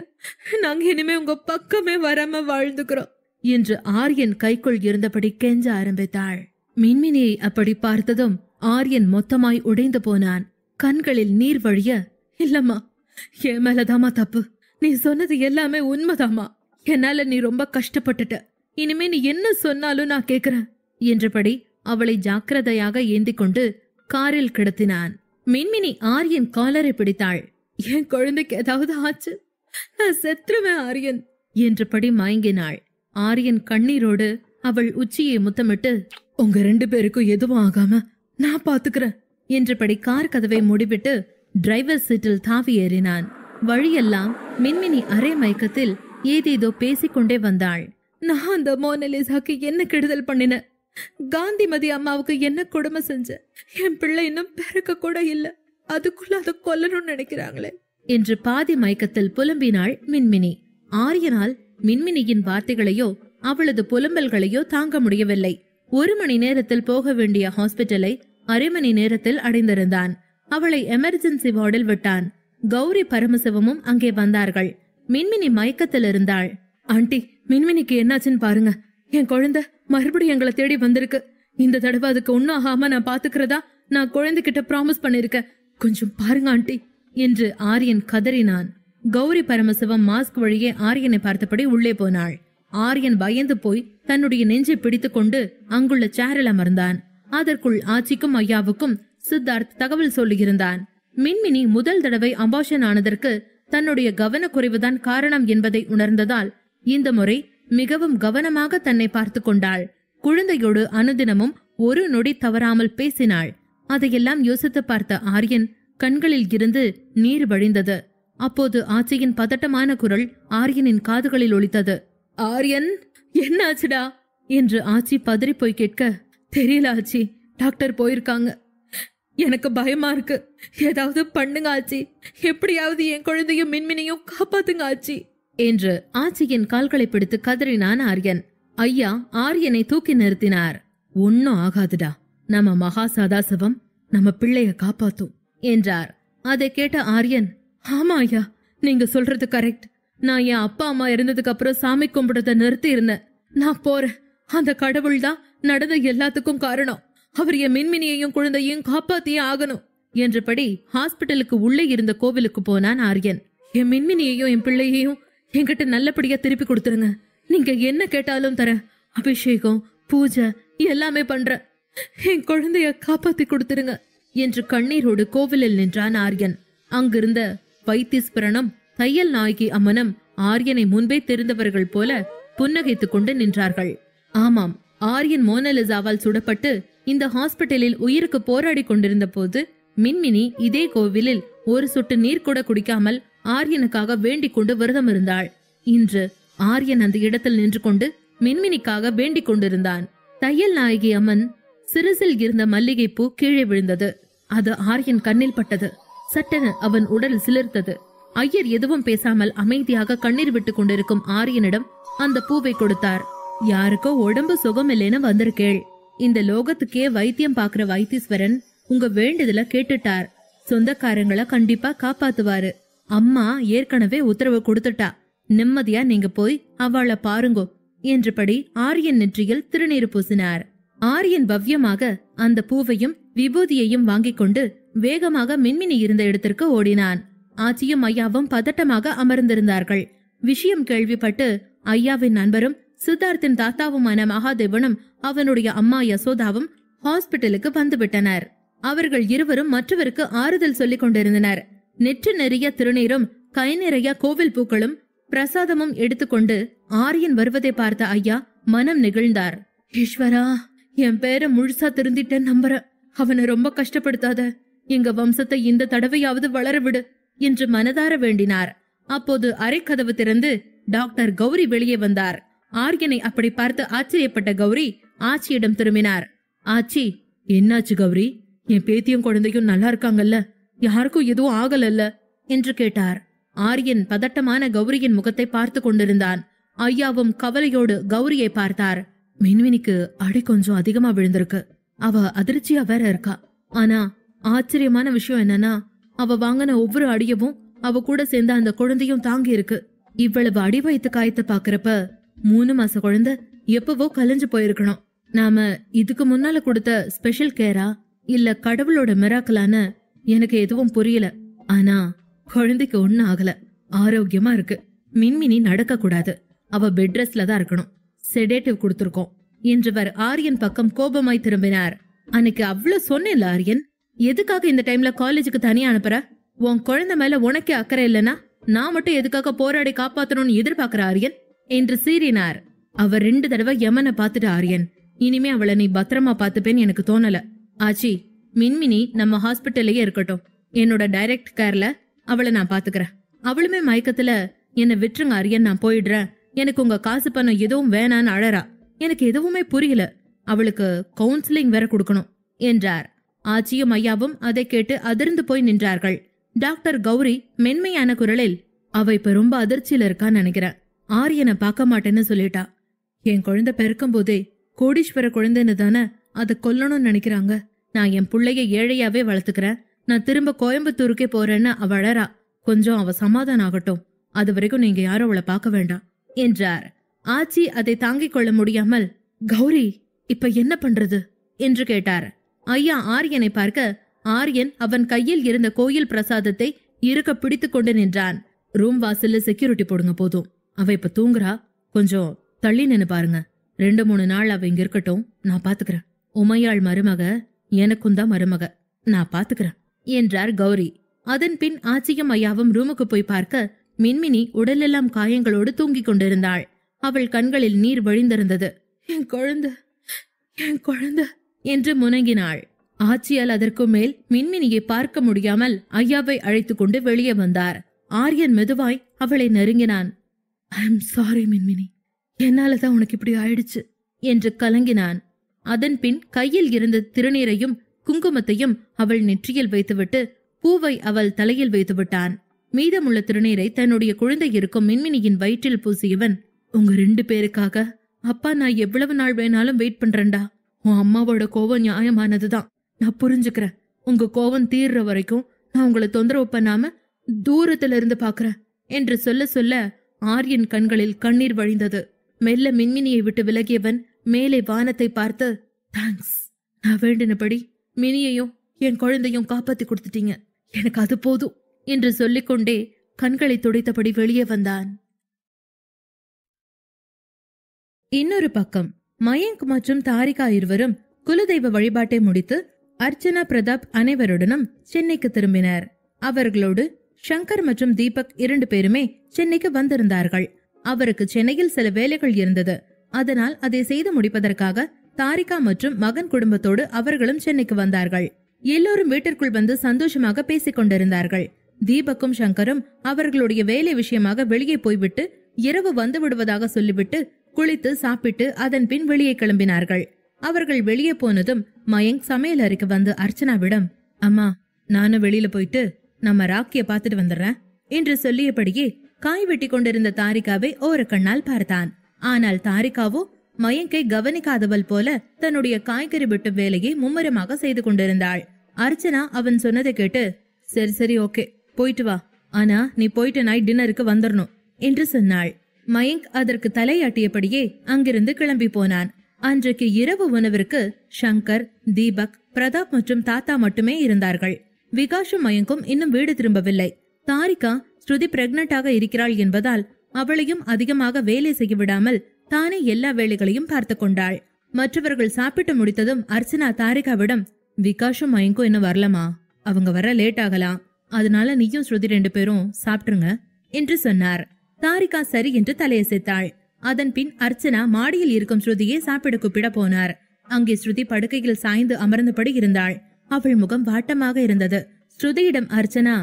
நாங்க இனிமே உங்க பக்கமே வராம வாழ்ந்துக்கிறோம் என்று ஆரியன் கைக்குள் இருந்தபடி கெஞ்ச ஆரம்பித்தாள். மின்மினியை அப்படி பார்த்ததும் ஆரியன் மொத்தமாய் உடைந்து போனான். கண்களில் நீர் வழிய, இல்லம்மா, என் மேலதாமா தப்பு. நீ சொன்னது எல்லாமே உண்மைதாமா. என்னால நீ ரொம்ப கஷ்டப்பட்டுட்ட. இனிமே நீ என்ன சொன்னாலும் நான் கேக்குறேன் என்றபடி அவளை ஜாக்கிரதையாக ஏந்தி கொண்டு காரில் கிடத்தினான். மின்மினி ஆரியன் காலரை பிடித்தாள். என் குழந்தைக்கு ஏதாவது ஆச்சு, நான் செத்துருவேன் ஆரியன் என்றபடி மயங்கினாள். ஆரியன் கண்ணீரோடு அவள் உச்சியை முத்தமிட்டு, உங்க 2 பேருக்கும் எதுவும் ஆகாம நான் பாத்துக்கிறேன் என்றபடி கார் கதவை மூடிவிட்டு டிரைவர் சீட்டில் தாவி ஏறினான். வழியெல்லாம் மின்மினி அரை மயக்கத்தில் ஏதேதோ பேசிக்கொண்டே வந்தாள். நான் அந்த மோனலிசாக்கு என்ன கெடுதல் பண்ணின, காந்திமதி அம்மாவுக்கு என்ன கொடுமை செஞ்ச, என் பிள்ளை இன்னும் பிறக்க கூட இல்ல, அதுக்குள்ள அதை கொல்லணும்னு நினைக்கிறாங்களே என்று பாதி மயக்கத்தில் புலம்பினாள் மின்மினி. ஆரியனால் மின்மினியின் வார்த்தைகளையோ அவளது புலம்பல்களையோ தாங்க முடியவில்லை. 1 மணி நேரத்தில் போக வேண்டிய ஹாஸ்பிட்டலை அரை மணி நேரத்தில் அடைந்திருந்தான். அவளை எமர்ஜென்சி வார்டில் விட்டான். கௌரி பரமசிவமும் அங்கே வந்தார்கள். மின்மினி மயக்கத்தில் இருந்தாள். ஆண்டி, மின்மினிக்கு என்னாச்சுன்னு பாருங்க. என் குழந்தை மறுபடியும் எங்களை தேடி வந்திருக்கு. இந்த தடவை அதுக்கு ஒன்னும் ஆகாம நான் பாத்துக்கிறதா நான் குழந்தைகிட்ட ப்ராமிஸ் பண்ணிருக்கேன். கொஞ்சம் பாருங்க ஆண்டி என்று ஆரியன் கதறினான். கௌரி பரமசிவம் மாஸ்க் வழியே ஆரியனை பார்த்தபடி உள்ளே போனாள். ஆரியன் பயந்து போய் தன்னுடைய நெஞ்சை பிடித்துக் கொண்டு அங்குள்ள சேரில் அமர்ந்தான். அதற்குள் ஆச்சிக்கும் ஐயாவுக்கும் சித்தார்த் தகவல் சொல்லியிருந்தான். மின்மினி முதல் தடவை அபார்ஷன் ஆனதற்கு தன்னுடைய கவனக்குறைவுதான் காரணம் என்பதை உணர்ந்ததால் இந்த முறை மிகவும் கவனமாக தன்னை பார்த்து கொண்டாள். குழந்தையோடு அனுதினமும் ஒரு நொடி தவறாமல் பேசினாள். அதையெல்லாம் யோசித்து பார்த்த ஆரியன் கண்களில் இருந்து நீர் வழிந்தது. அப்போது ஆச்சியின் பதட்டமான குரல் ஆரியனின் காதுகளில் ஒலித்தது. ஆரியன், என்ன ஆச்சுடா என்று ஆச்சி பதறி போய் கேட்க, தெரியல ஆச்சி, டாக்டர் போயிருக்காங்க. எனக்கு பயமா இருக்கு. ஏதாவது பண்ணுங்க ஆச்சி. எப்படியாவது என் குழந்தையும் மின்மினியும் காப்பாத்துங்க ஆச்சி என்று ஆச்சியின் கால்களை பிடித்து கதறினான் ஆரியன். ஐயா ஆரியனை தூக்கி நிறுத்தினார். ஒன்னும் ஆகாதுடா, நம்ம மகா சதாசிவம் நம்ம பிள்ளைய காப்பாத்தும் என்றார். அதை கேட்ட ஆரியன், ஆமா ஐயா, நீங்க சொல்றது கரெக்ட். நான் என் அப்பா அம்மா இருந்ததுக்கு அப்புறம் சாமி கும்பிடுறத நிறுத்தி இருந்தேன். நான் போறேன். அந்த கடவுள் தான் நடந்த எல்லாத்துக்கும் காரணம். அவர் என் மின்மினியையும் குழந்தையும் காப்பாத்தியே ஆகணும் என்றபடி ஹாஸ்பிட்டலுக்கு உள்ளே இருந்த கோவிலுக்கு போனான் ஆரியன். என் மின்மினியையும் என் பிள்ளையையும் என்கிட்ட நல்லபடியா திருப்பி கொடுத்துருங்க. நீங்க என்ன கேட்டாலும் தரேன். அபிஷேகம், பூஜை எல்லாமே பண்றேன். என் குழந்தைய காப்பாத்தி கொடுத்துருங்க என்று கண்ணீரோடு கோவிலில் நின்றான் ஆரியன். அங்கிருந்த வைத்தீஸ்வரனும் தையல் நாயகி அம்மனும் ஆரியனை முன்பே தெரிந்தவர்கள் போல புன்னகைத்துக் கொண்டு நின்றார்கள். ஆமாம், ஆரியன் மோனலிசாவால் சுடப்பட்டு இந்த ஹாஸ்பிட்டலில் உயிருக்கு போராடி கொண்டிருந்த போது மின்மினி இதே கோவிலில் ஒரு சொட்டு நீர் கூட குடிக்காமல் ஆரியனுக்காக வேண்டிக் கொண்டு விரதம் இருந்தாள். இன்று ஆரியன் அந்த இடத்தில் நின்று கொண்டு மின்மினிக்காக வேண்டிக் கொண்டிருந்தான். தையல் நாயகி அம்மன் சிறுசில் இருந்த மல்லிகை பூ கீழே விழுந்தது. அது ஆரியன் கண்ணில் பட்டது. சட்டென அவன் உடல் சிலிர்த்தது. ஐயர் எதுவும் பேசாமல் அமைதியாக கண்ணீர் விட்டு கொண்டிருக்கும் ஆரியனிடம் அந்த பூவை கொடுத்தார். யாருக்கோ உடம்பு சுகமில்லைன்னு வந்திருக்கேள். இந்த லோகத்துக்கே வைத்தியம் பாக்குற வைத்தீஸ்வரன் உங்க வேண்டுதல கேட்டுட்டார். சொந்தக்காரங்களை கண்டிப்பா காப்பாத்துவாரு. அம்மா ஏற்கனவே உத்தரவு கொடுத்துட்டா. நிம்மதியா நீங்க போய் அவளை பாருங்கோ என்றபடி ஆரியன் நெற்றியில் திருநீர் பூசினார். ஆரியன் பவ்யமாக அந்த பூவையும் விபூதியையும் வாங்கிக் கொண்டு வேகமாக மின்மினி இருந்த இடத்திற்கு ஓடினான். ஆச்சியும் ஐயாவும் பதட்டமாக அமர்ந்திருந்தார்கள். விஷயம் கேள்விப்பட்டு ஐயாவின் நண்பரும் சித்தார்த்தின் தாத்தாவுமான மகாதேவனும் அவனுடைய அம்மா யசோதாவும் ஹாஸ்பிட்டலுக்கு வந்துவிட்டனர். அவர்கள் இருவரும் மற்றவருக்கு ஆறுதல் சொல்லிக் கொண்டிருந்தனர். நெற்று நிறைய திருநீரும் கை நிறைய கோவில் பூக்களும் பிரசாதமும் எடுத்துக்கொண்டு ஆரியன் வருவதை பார்த்த ஐயா மனம் நெகிழ்ந்தார். ஈஸ்வரா, என் பேரை முழுசா திருந்திட்டேன் நம்புறேன். அவனை ரொம்ப கஷ்டப்படுத்தாத. எங்க வம்சத்தை இந்த தடவையாவது வளர விடு என்று மனதார வேண்டினார். அப்போது அரைக்கதவு திறந்து டாக்டர் கௌரி வெளியே வந்தார். ஆரியனை அப்படி பார்த்து ஆச்சரியப்பட்ட கௌரி ஆச்சியிடம் திரும்பினார். ஆச்சி, என்னாச்சு கௌரி? என் பேத்தியும் குழந்தையும் நல்லா இருக்காங்கல்ல? யாருக்கும் எதுவும் ஆகலல்ல என்று கேட்டார். ஆரியன் பதட்டமான கௌரியின் முகத்தை பார்த்து கொண்டிருந்தான். ஐயாவும் கவலையோடு கௌரியை பார்த்தார். மின்மினிக்கு அடி கொஞ்சம் அதிகமா விழுந்திருக்கு. அவ அதிர்ச்சியா வேற இருக்கா. ஆனா ஆச்சரியமான விஷயம் என்னன்னா, அவ வாங்கின ஒவ்வொரு அடியவும் அவ கூட சேர்ந்த அந்த குழந்தையும் தாங்கி இருக்கு. இவ்வளவு அடி வைத்து காயத்தை பாக்குறப்ப 3 மாச குழந்தை எப்பவோ கலைஞ்சு போயிருக்கணும். நாம இதுக்கு முன்னால கொடுத்த ஸ்பெஷல் கேரா இல்ல கடவுளோட மிராக்கலான்னு எனக்கு எதுவும் புரியல. ஆனா குழந்தைக்கு ஒண்ணும் ஆகல, ஆரோக்கியமா இருக்கு. மின்மினி நடக்க கூடாது, அவ பெட் ரெஸ்ட்ல தான் இருக்கணும். செடேட்டிவ் கொடுத்திருக்கோம் என்றவர் ஆரியன் பக்கம் கோபமாய் திரும்பினார். அன்னைக்கு அவ்வளவு சொன்னேன்ல ஆரியன், எதுக்காக இந்த டைம்ல காலேஜுக்கு தனியா அனுப்புற? உன் குழந்தை மேல உனக்கே அக்கறை இல்லனா நான் மட்டும் எதுக்காக போராடி காப்பாத்தணும்னு எதிர்பார்க்கிற ஆரியன் என்று சீறினார். அவர் 2 தடவை யமனை பாத்துட்டு ஆரியன், இனிமே அவளை நீ பத்திரமா பாத்துப்பேன்னு எனக்கு தோணல. ஆச்சி, மின்மினி நம்ம ஹாஸ்பிட்டல்லயே இருக்கட்டும். என்னோட டைரக்ட் கேர்ல அவளை நான் பாத்துக்கிறேன். அவளுமே மயக்கத்துல என்ன விட்டுருங்க ஆரியன், நான் போயிடுறேன், எனக்கு உங்க காசு பணம் எதுவும் வேணான்னு அழறா. எனக்கு எதுவுமே புரியல. அவளுக்கு கவுன்சிலிங் வேற கொடுக்கணும் என்றார். ஆச்சியும் ஐயாவும் அதை கேட்டு அதிர்ந்து போய் நின்றார்கள். டாக்டர் கௌரி மென்மையான குரலில், அவ இப்ப ரொம்ப அதிர்ச்சியில இருக்கான்னு நினைக்கிறேன். ஆரியனை பார்க்க மாட்டேன்னு சொல்லிட்டா. என் குழந்தை பிறக்கும் போதே கோடீஸ்வர குழந்தைன்னு தானே அதை கொல்லணும்னு நினைக்கிறாங்க. நான் என் பிள்ளைய ஏழையாவே வளர்த்துக்கிறேன், நான் திரும்ப கோயம்புத்தூருக்கே போறேன்னு அவ அழறா. கொஞ்சம் அவ சமாதானம் ஆகட்டும், அது வரைக்கும் நீங்க யாரும் அவளை பார்க்க வேண்டாம் என்றார். ஆச்சி அதை தாங்கிக் கொள்ள முடியாமல், கௌரி இப்ப என்ன பண்றது என்று கேட்டார். ஐயா ஆரியனை பார்க்க ஆரியன் அவன் கையில் இருந்த கோயில் பிரசாதத்தை இருக்க பிடித்து கொண்டு நின்றான். ரூம் வாசல்ல செக்யூரிட்டி போடுங்க, போதும். அவ இப்ப தூங்குறா, கொஞ்சம் தள்ளி நின்னு பாருங்க. 2-3 நாள் அவ இங்க இருக்கட்டும், நான் பாத்துக்கிறேன். உமையாள் மருமக எனக்கும் தான் மருமக, நான் பாத்துக்கிறேன் என்றார் கௌரி. அதன் பின் ஆச்சியும் ஐயாவும் ரூமுக்கு போய் பார்க்க மின்மினி உடலெல்லாம் காயங்களோடு தூங்கிக் கொண்டிருந்தாள். அவள் கண்களில் நீர் வழிந்திருந்தது. என் குழந்தை, என் குழந்தை என்று முனங்கினாள். ஆச்சியால் அதற்கு மேல் மின்மினியை பார்க்க முடியாமல் ஐயாவை அழைத்துக் கொண்டு வெளியே வந்தார். ஆரியன் மெதுவாய் அவளை நெருங்கினான். ஐ எம் சாரி மின்மினி, என்னாலதான் உனக்கு இப்படி ஆயிடுச்சு என்று கலங்கினான். அதன் பின் கையில் இருந்த திருநீரையும் குங்குமத்தையும் அவள் நெற்றியில் வைத்துவிட்டு பூவை அவள் தலையில் வைத்து விட்டான். மீதமுள்ள திருநீரை தன்னுடைய குழந்தை இருக்கும் மின்மினியின் வயிற்றில் பூசியவன், உங்க 2 பேருக்காக அப்பா நான் எவ்வளவு நாள் வேணாலும் வெயிட் பண்றேன்டா. உன் அம்மாவோட கோவம் நியாயமானதுதான், நான் புரிஞ்சுக்கிறேன். உங்க கோவம் தீர்ற வரைக்கும் நான் உங்களை தொந்தரவு பண்ணாம தூரத்துல இருந்து பாக்குறேன் என்று சொல்ல சொல்ல ஆரியன் கண்களில் கண்ணீர் வழிந்தது. மெல்ல மின்மினியை விட்டு விலகியவன் மேலே வானத்தை பார்த்து, தேங்க்ஸ், நான் வேண்டினபடி மினியையும் என் குழந்தையும் காப்பாத்தி கொடுத்துட்டீங்க, எனக்கு அது போதும் என்று சொல்லிக்கொண்டே கண்களை துடைத்தபடி வெளியே வந்தான். இன்னொரு பக்கம் மயங்க் மற்றும் தாரிகா இருவரும் குலதெய்வ வழிபாட்டை முடித்து அர்ச்சனா பிரதாப் அனைவருடனும் சென்னைக்கு திரும்பினர். அவர்களோடு சங்கர் மற்றும் தீபக் 2 பேருமே சென்னைக்கு வந்திருந்தார்கள். அவருக்கு சென்னையில் சில வேலைகள் இருந்தது. அதனால் அதை செய்து முடிப்பதற்காக தாரிகா மற்றும் மகன் குடும்பத்தோடு அவர்களும் சென்னைக்கு வந்தார்கள். எல்லோரும் வீட்டிற்குள் வந்து சந்தோஷமாக பேசிக் கொண்டிருந்தார்கள். தீபக்கும் சங்கரும் அவர்களுடைய வேலை விஷயமாக வெளியே போய்விட்டு இரவு வந்து விடுவதாக சொல்லிவிட்டு குளித்து சாப்பிட்டு அதன் பின் வெளியே கிளம்பினார்கள். அவர்கள் வெளியே போனதும் மயங்க் சமையல் அறைக்கு வந்து அர்ச்சனாவிடம், அம்மா நானும் வெளியில போயிட்டு நம்ம ராக்கிய பாத்துட்டு வந்துடுறேன் என்று சொல்லியபடியே காய் வெட்டி கொண்டிருந்த தாரிகாவை ஓர கண்ணால் பார்த்தான். ஆனால் தாரிகாவோ மயங்கை கவனிக்காதவள் போல தன்னுடைய காய்கறி வெட்டு வேலையை மும்முரமாக செய்து கொண்டிருந்தாள். அர்ச்சனா அவன் சொன்னதை கேட்டு, சரி சரி ஓகே போயிட்டு வா, ஆனா நீ போயிட்டு நைட் டின்னருக்கு வந்துடணும் என்று சொன்னாள். மயங்க் அதற்கு தலையாட்டியபடியே அங்கிருந்து கிளம்பி போனான். அன்றைக்கு இரவு உணவிற்கு சங்கர், தீபக், பிரதாப் மற்றும் தாத்தா மட்டுமே இருந்தார்கள். விகாஷும் மயங்கும் இன்னும் வீடு திரும்பவில்லை. தாரிகா ஸ்ருதி பிரெக்னண்டாக இருக்கிறாள் என்பதால் அவளையும் அதிகமாக வேலை செய்ய விடாமல் தானே எல்லா வேலைகளையும் பார்த்து கொண்டாள். மற்றவர்கள் சாப்பிட்டு முடித்ததும் அர்ச்சனா தாரிகாவிடம், விகாஷும் மயங்கும் இன்னும் வரலமா, அவங்க வர லேட் ஆகலாம், அதனால நீயும் ஸ்ருதி 2 பேரும் சாப்பிட்டுருங்க என்று சொன்னார். தாரிகா சரி என்று தலையசைத்தாள். அதன் பின் அர்ச்சனா மாடியில் இருக்கும் ஸ்ருதியை சாப்பிட கூப்பிட போனார். அங்கே ஸ்ருதி படுக்கையில் சாய்ந்து அமர்ந்தபடி இருந்தாள். அவள் முகம் வாட்டமாக இருந்தது. ஸ்ருதியிடம் அர்ச்சனா,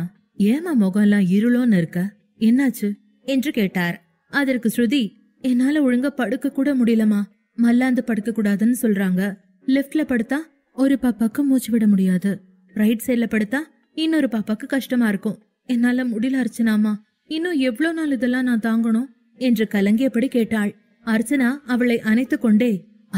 ஏமா முகம்லாம் இருளோன்னு இருக்க, என்னாச்சு என்று கேட்டார். அதற்கு ஸ்ருதி, என்னால ஒழுங்கா படுக்க கூட முடியலமா, மல்லாந்து படுக்க கூடாதுன்னு சொல்றாங்க. லெப்ட்ல படுத்தா ஒரு பாப்பாக்கு மூச்சு விட முடியாது, ரைட் சைட்ல படுத்தா இன்னொரு பாப்பாக்கு கஷ்டமா இருக்கும். என்னால முடியல அர்ச்சனாமா, இன்னும் எவ்வளவு நாள் இதெல்லாம் நான் தாங்கணும் என்று கலங்கியபடி கேட்டாள். அர்ச்சனா அவளை அணைத்து கொண்டே,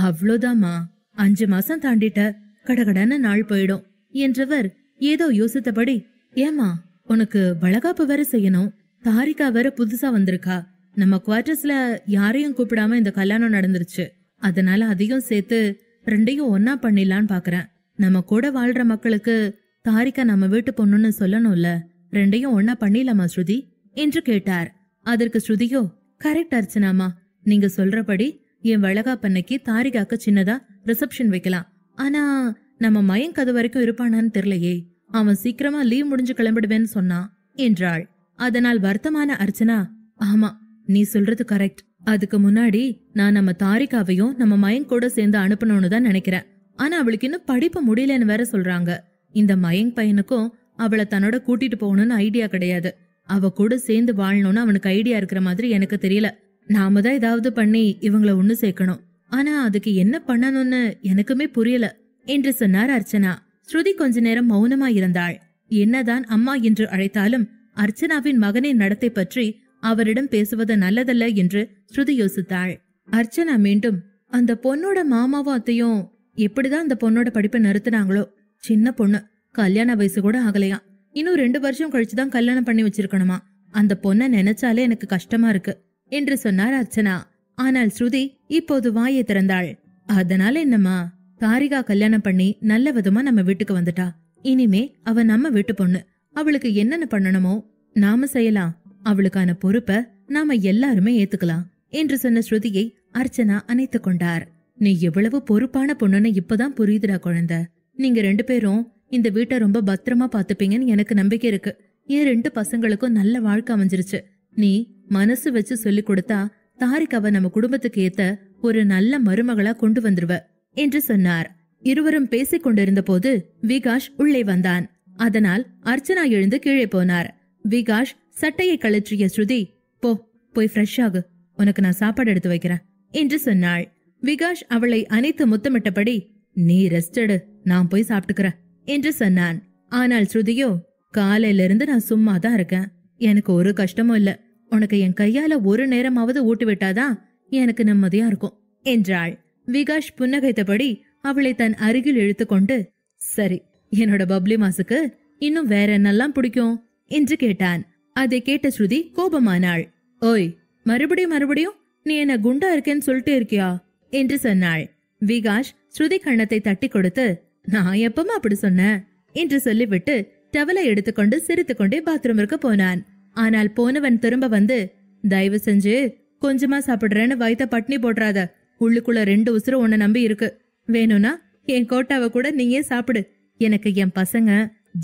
அவ்வளோதாமா, 5 மாசம் தாண்டிட்ட, கடகடன்னு நாள் போயிடும் என்றவர் ஏதோ யோசித்தபடி, ஏமா உனக்கு வளகாப்பு வேற செய்யணும், தாரிகா வேற புதுசா வந்திருக்கா, நம்ம குவார்டர்ஸ்ல யாரையும் கூப்பிடாம இந்த கல்யாணம் நடந்துருச்சு, அதனால அதையும் சேர்த்து 2யும் ஒன்னா பண்ணிடலான்னு பாக்குறேன். நம்ம கூட வாழ்ற மக்களுக்கு தாரிகா நம்ம வீட்டு பொண்ணுன்னு சொல்லணும்ல, 2யும் ஒன்னா பண்ணிடலாமா ஸ்ருதி என்று கேட்டார். அதற்கு ஸ்ருதியோ, கரெக்ட் அர்ச்சனாமா, நீங்க சொல்றபடி என் வளகாப்பன்னைக்கு தாரிகாக்கு சின்னதா ரிசப்ஷன் வைக்கலாம். ஆனா நம்ம மயங்க் அது வரைக்கும் இருப்பானான்னு தெரியலையே, அவன் சீக்கிரமா லீவ் முடிஞ்சு கிளம்பிடுவேன்னு சொன்னான் என்றாள். அதனால் வருத்தமான அர்ச்சனா, ஆமா நீ சொல்றது கரெக்ட், அதுக்கு முன்னாடி நான் நம்ம தாரிகாவையும் நம்ம மயங்க் கூட சேர்ந்து அனுப்பணும்னு தான் நினைக்கிறேன். ஆனா அவளுக்கு இன்னும் படிப்பு முடியலன்னு வேற சொல்றாங்க. இந்த மயங்க் பையனுக்கும் அவளை தன்னோட கூட்டிட்டு போகணும்னு ஐடியா கிடையாது. அவ கூட சேர்ந்து வாழணும்னு அவனுக்கு ஐடியா இருக்கிற மாதிரி எனக்கு தெரியல. நாம தான் ஏதாவது பண்ணி இவங்கள ஒண்ணு சேர்க்கணும். ஆனா அதுக்கு என்ன பண்ணணும்னு எனக்குமே புரியல என்று சொன்னார் அர்ச்சனா. ஸ்ருதி கொஞ்ச நேரம் மௌனமா இருந்தாள். என்னதான் அம்மா என்று அழைத்தாலும் அர்ச்சனாவின் மகனின் நடத்தை பற்றி அவரிடம் பேசுவது நல்லதல்ல என்று ஸ்ருதி யோசித்தாள். அர்ச்சனா மீண்டும், அந்த பொண்ணோட மாமாவும் அத்தையும் எப்படிதான் அந்த பொண்ணோட படிப்பை நிறுத்தினாங்களோ, சின்ன பொண்ணு, கல்யாண வயசு கூட ஆகலையா, இன்னும் 2 வருஷம் கழிச்சுதான் கல்யாணம் பண்ணி வச்சிருக்கணுமா, அந்த பொண்ணை நினைச்சாலே எனக்கு கஷ்டமா இருக்கு என்று சொன்னார் அர்ச்சனா. ஆனால் ஸ்ருதி இப்போது வாயை திறந்தாள். அதனால என்னம்மா, தாரிகா கல்யாணம் பண்ணி நல்ல விதமா நம்ம வீட்டுக்கு வந்துட்டா, இனிமே அவ நம்ம வீட்டு பொண்ணு, அவளுக்கு என்னென்ன பண்ணணுமோ நாம செய்யலாம், அவளுக்கான பொறுப்பை நாம எல்லாருமே ஏத்துக்கலாம் என்று சொன்ன ஸ்ருதியை அர்ச்சனா அணைத்து கொண்டார். நீ எவ்வளவு பொறுப்பான பொண்ணுன்னு இப்பதான் புரியுதுடா குழந்தை. நீங்க 2 பேரும் இந்த வீட்டை ரொம்ப பத்திரமா பாத்துப்பீங்கன்னு எனக்கு நம்பிக்கை இருக்கு. என் 2 பசங்களுக்கும் நல்ல வாழ்க்கை அமைஞ்சிருச்சு. நீ மனசு வச்சு சொல்லி கொடுத்தா தாரிகாவை நம்ம குடும்பத்துக்கு ஏத்த ஒரு நல்ல மருமகளா கொண்டு வந்துருவ என்று சொன்னார். இருவரும் பேசிக் கொண்டிருந்த போது விகாஷ் உள்ளே வந்தான். அதனால் அர்ச்சனா எழுந்து கீழே போனார். விகாஷ் சட்டையை கழற்றிய ஸ்ருதி, போய் ஃப்ரெஷ் ஆகு, உனக்கு நான் சாப்பாடு எடுத்து வைக்கிறேன் என்று சொன்னாள். விகாஷ் அவளை அணைத்து முத்தமிட்டபடி, நீ ரெஸ்ட் எடு, நான் போய் சாப்பிட்டுக்கிறேன் என்று சொன்னான். ஆனால் ஸ்ருதியோ, காலையில இருந்து நான் சும்மா தான் இருக்கேன், எனக்கு ஒரு கஷ்டமும் இல்ல, உனக்கு என் கையால ஒரு நேரமாவது ஊட்டி விட்டாதான் எனக்கு நிம்மதியா இருக்கும் என்றாள். விகாஷ் புன்னகைத்தபடி அவளை தன் அருகில் இழுத்துக்கொண்டு, சரி, என்னோட பப்ளி மாசுக்கு இன்னும் வேற என்னெல்லாம் பிடிக்கும் என்று கேட்டான். அதை கேட்ட ஸ்ருதி கோபமானாள். ஓய், மறுபடியும் நீ என்ன குண்டா இருக்கேன்னு சொல்லிட்டு இருக்கியா என்று சொன்னாள். விகாஷ் ஸ்ருதி கண்ணத்தை தட்டி கொடுத்து, நான் எப்பமா அப்படி சொன்னேன் என்று சொல்லிவிட்டு டவலை எடுத்துக்கொண்டு சிரித்துக்கொண்டே பாத்ரூமிற்கு போனான். ஆனால் போனவன் திரும்ப வந்து, தயவு செஞ்சு கொஞ்சமா சாப்பிடுறேன்னு வயித்த பட்னி போடுறாத, உள்ளுக்குள்ள 2 உசுறு உன்னை நம்பி இருக்கு, வேணும்னா என் கோட்டாவை கூட நீயே சாப்பிடு, எனக்கு என் பசங்க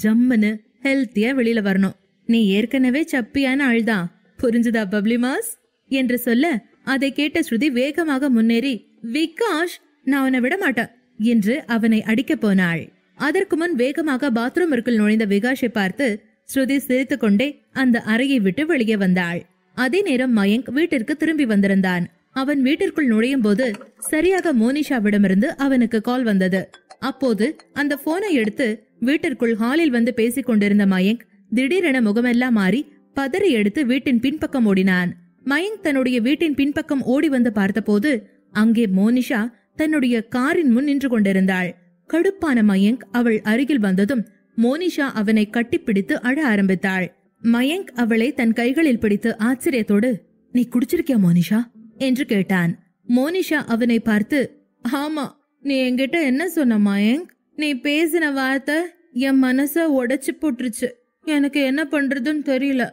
ஜம்முன்னு ஹெல்த்தியா வெளியில வரணும், நீ ஏற்கனவே சப்பியான ஆள்தான், புரிஞ்சுதா பப்ளி மாஸ் என்று சொல்ல, அதை கேட்ட ஸ்ருதி வேகமாக முன்னேறி, விகாஷ், நான் உன்னை விட மாட்டேன் என்று அவனை அடிக்க போனாள். அதற்கு முன் வேகமாக பாத்ரூமிற்குள் நுழைந்த விகாஷை பார்த்து ஸ்ருதி சிரித்துக் கொண்டே அந்த அறையை விட்டு வெளியே வந்தாள். அதே நேரம் மயங்க் வீட்டிற்கு திரும்பி வந்திருந்தான். அவன் வீட்டிற்குள் நுழையும் போது சரியாக மோனிஷாவிடமிருந்து அவனுக்கு கால் வந்தது. அப்போது அந்த போனை எடுத்து வீட்டிற்குள் ஹாலில் வந்து பேசிக் கொண்டிருந்த மயங்க் திடீரென முகமெல்லாம் மாறி பதறி எடுத்து வீட்டின் பின்பக்கம் ஓடினான். மயங்க் தன்னுடைய வீட்டின் பின்பக்கம் ஓடி வந்து பார்த்தபோது அங்கே மோனிஷா தன்னுடைய காரின் முன் நின்று கொண்டிருந்தாள். கடுப்பான மயங்க் அவள் அருகில் வந்ததும் மோனிஷா அவனை கட்டிப்பிடித்து அழ ஆரம்பித்தாள். மயங்க் அவளை தன் கைகளில் பிடித்து ஆச்சரியத்தோடு, நீ குடிச்சிருக்கியா மோனிஷா என்று கேட்டான். மோனிஷா அவனை பார்த்து, ஆமா, நீ என்கிட்ட என்ன சொன்ன மயங்க்? நீ பேசின வார்த்தை என் மனச உடைச்சு போட்டுருச்சு. எனக்கு என்ன பண்றதுன்னு தெரியல,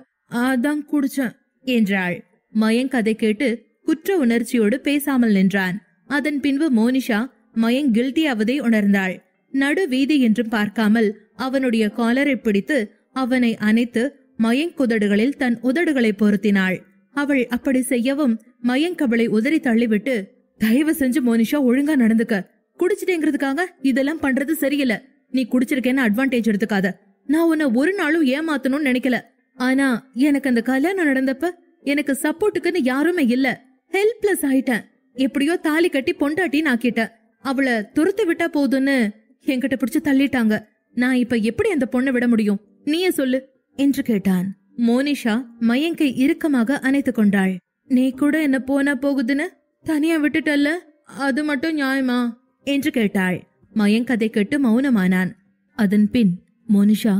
அதான் குடிச்சேன் என்றாள். மயங்க் அதை கேட்டு குற்ற உணர்ச்சியோடு பேசாமல் நின்றான். அதன் பின்பு மோனிஷா மயங்க் கில்ட்டியாவதை உணர்ந்தாள். நடு வீதி என்றும் பார்க்காமல் அவனுடைய காலரை பிடித்து அவனை அணைத்து மயங்க் உதடுகளில் தன் உதடுகளை பொருத்தினாள். அவள் அப்படி செய்யவும் மயங்க் அவளை உதறி தள்ளிவிட்டு, தயவு செஞ்சு மோனிஷா ஒழுங்கா நடந்துக்க. குடிச்சிட்டேங்கிறதுக்காக இதெல்லாம் பண்றது சரியில்ல. நீ குடிச்சிருக்கேன்னு அட்வான்டேஜ் எடுத்துக்காத. நான் உன்னை ஒரு நாளும் ஏமாத்தணும்னு நினைக்கல. ஆனா எனக்கு அந்த கல்யாணம் நடந்தப்ப எனக்கு சப்போர்ட்டுக்குன்னு யாருமே இல்ல. ஹெல்ப்லெஸ் ஆயிட்டேன். எப்படியோ தாலி கட்டி பொண்டாட்டின்னு ஆக்கிட்டேன். அவளை துரத்து விட்டா போதுன்னு என்கிட்ட பிடிச்சு தள்ளிட்டாங்க. நான் இப்ப எப்படி அந்த பொண்ணை விட முடியும்? நீயே சொல்லு என்று கேட்டான். மோனிஷா மயங்கை இறுக்கமாக அணைத்து கொண்டாள். நீ கூட என்ன போனா போகுதுன்னு தனியா விட்டுட்டல்ல, அது மட்டும் நியாயமா என்று கேட்டாள். மயங்க் அதை கேட்டு மௌனமானான். அதன் பின், மோனிஷா,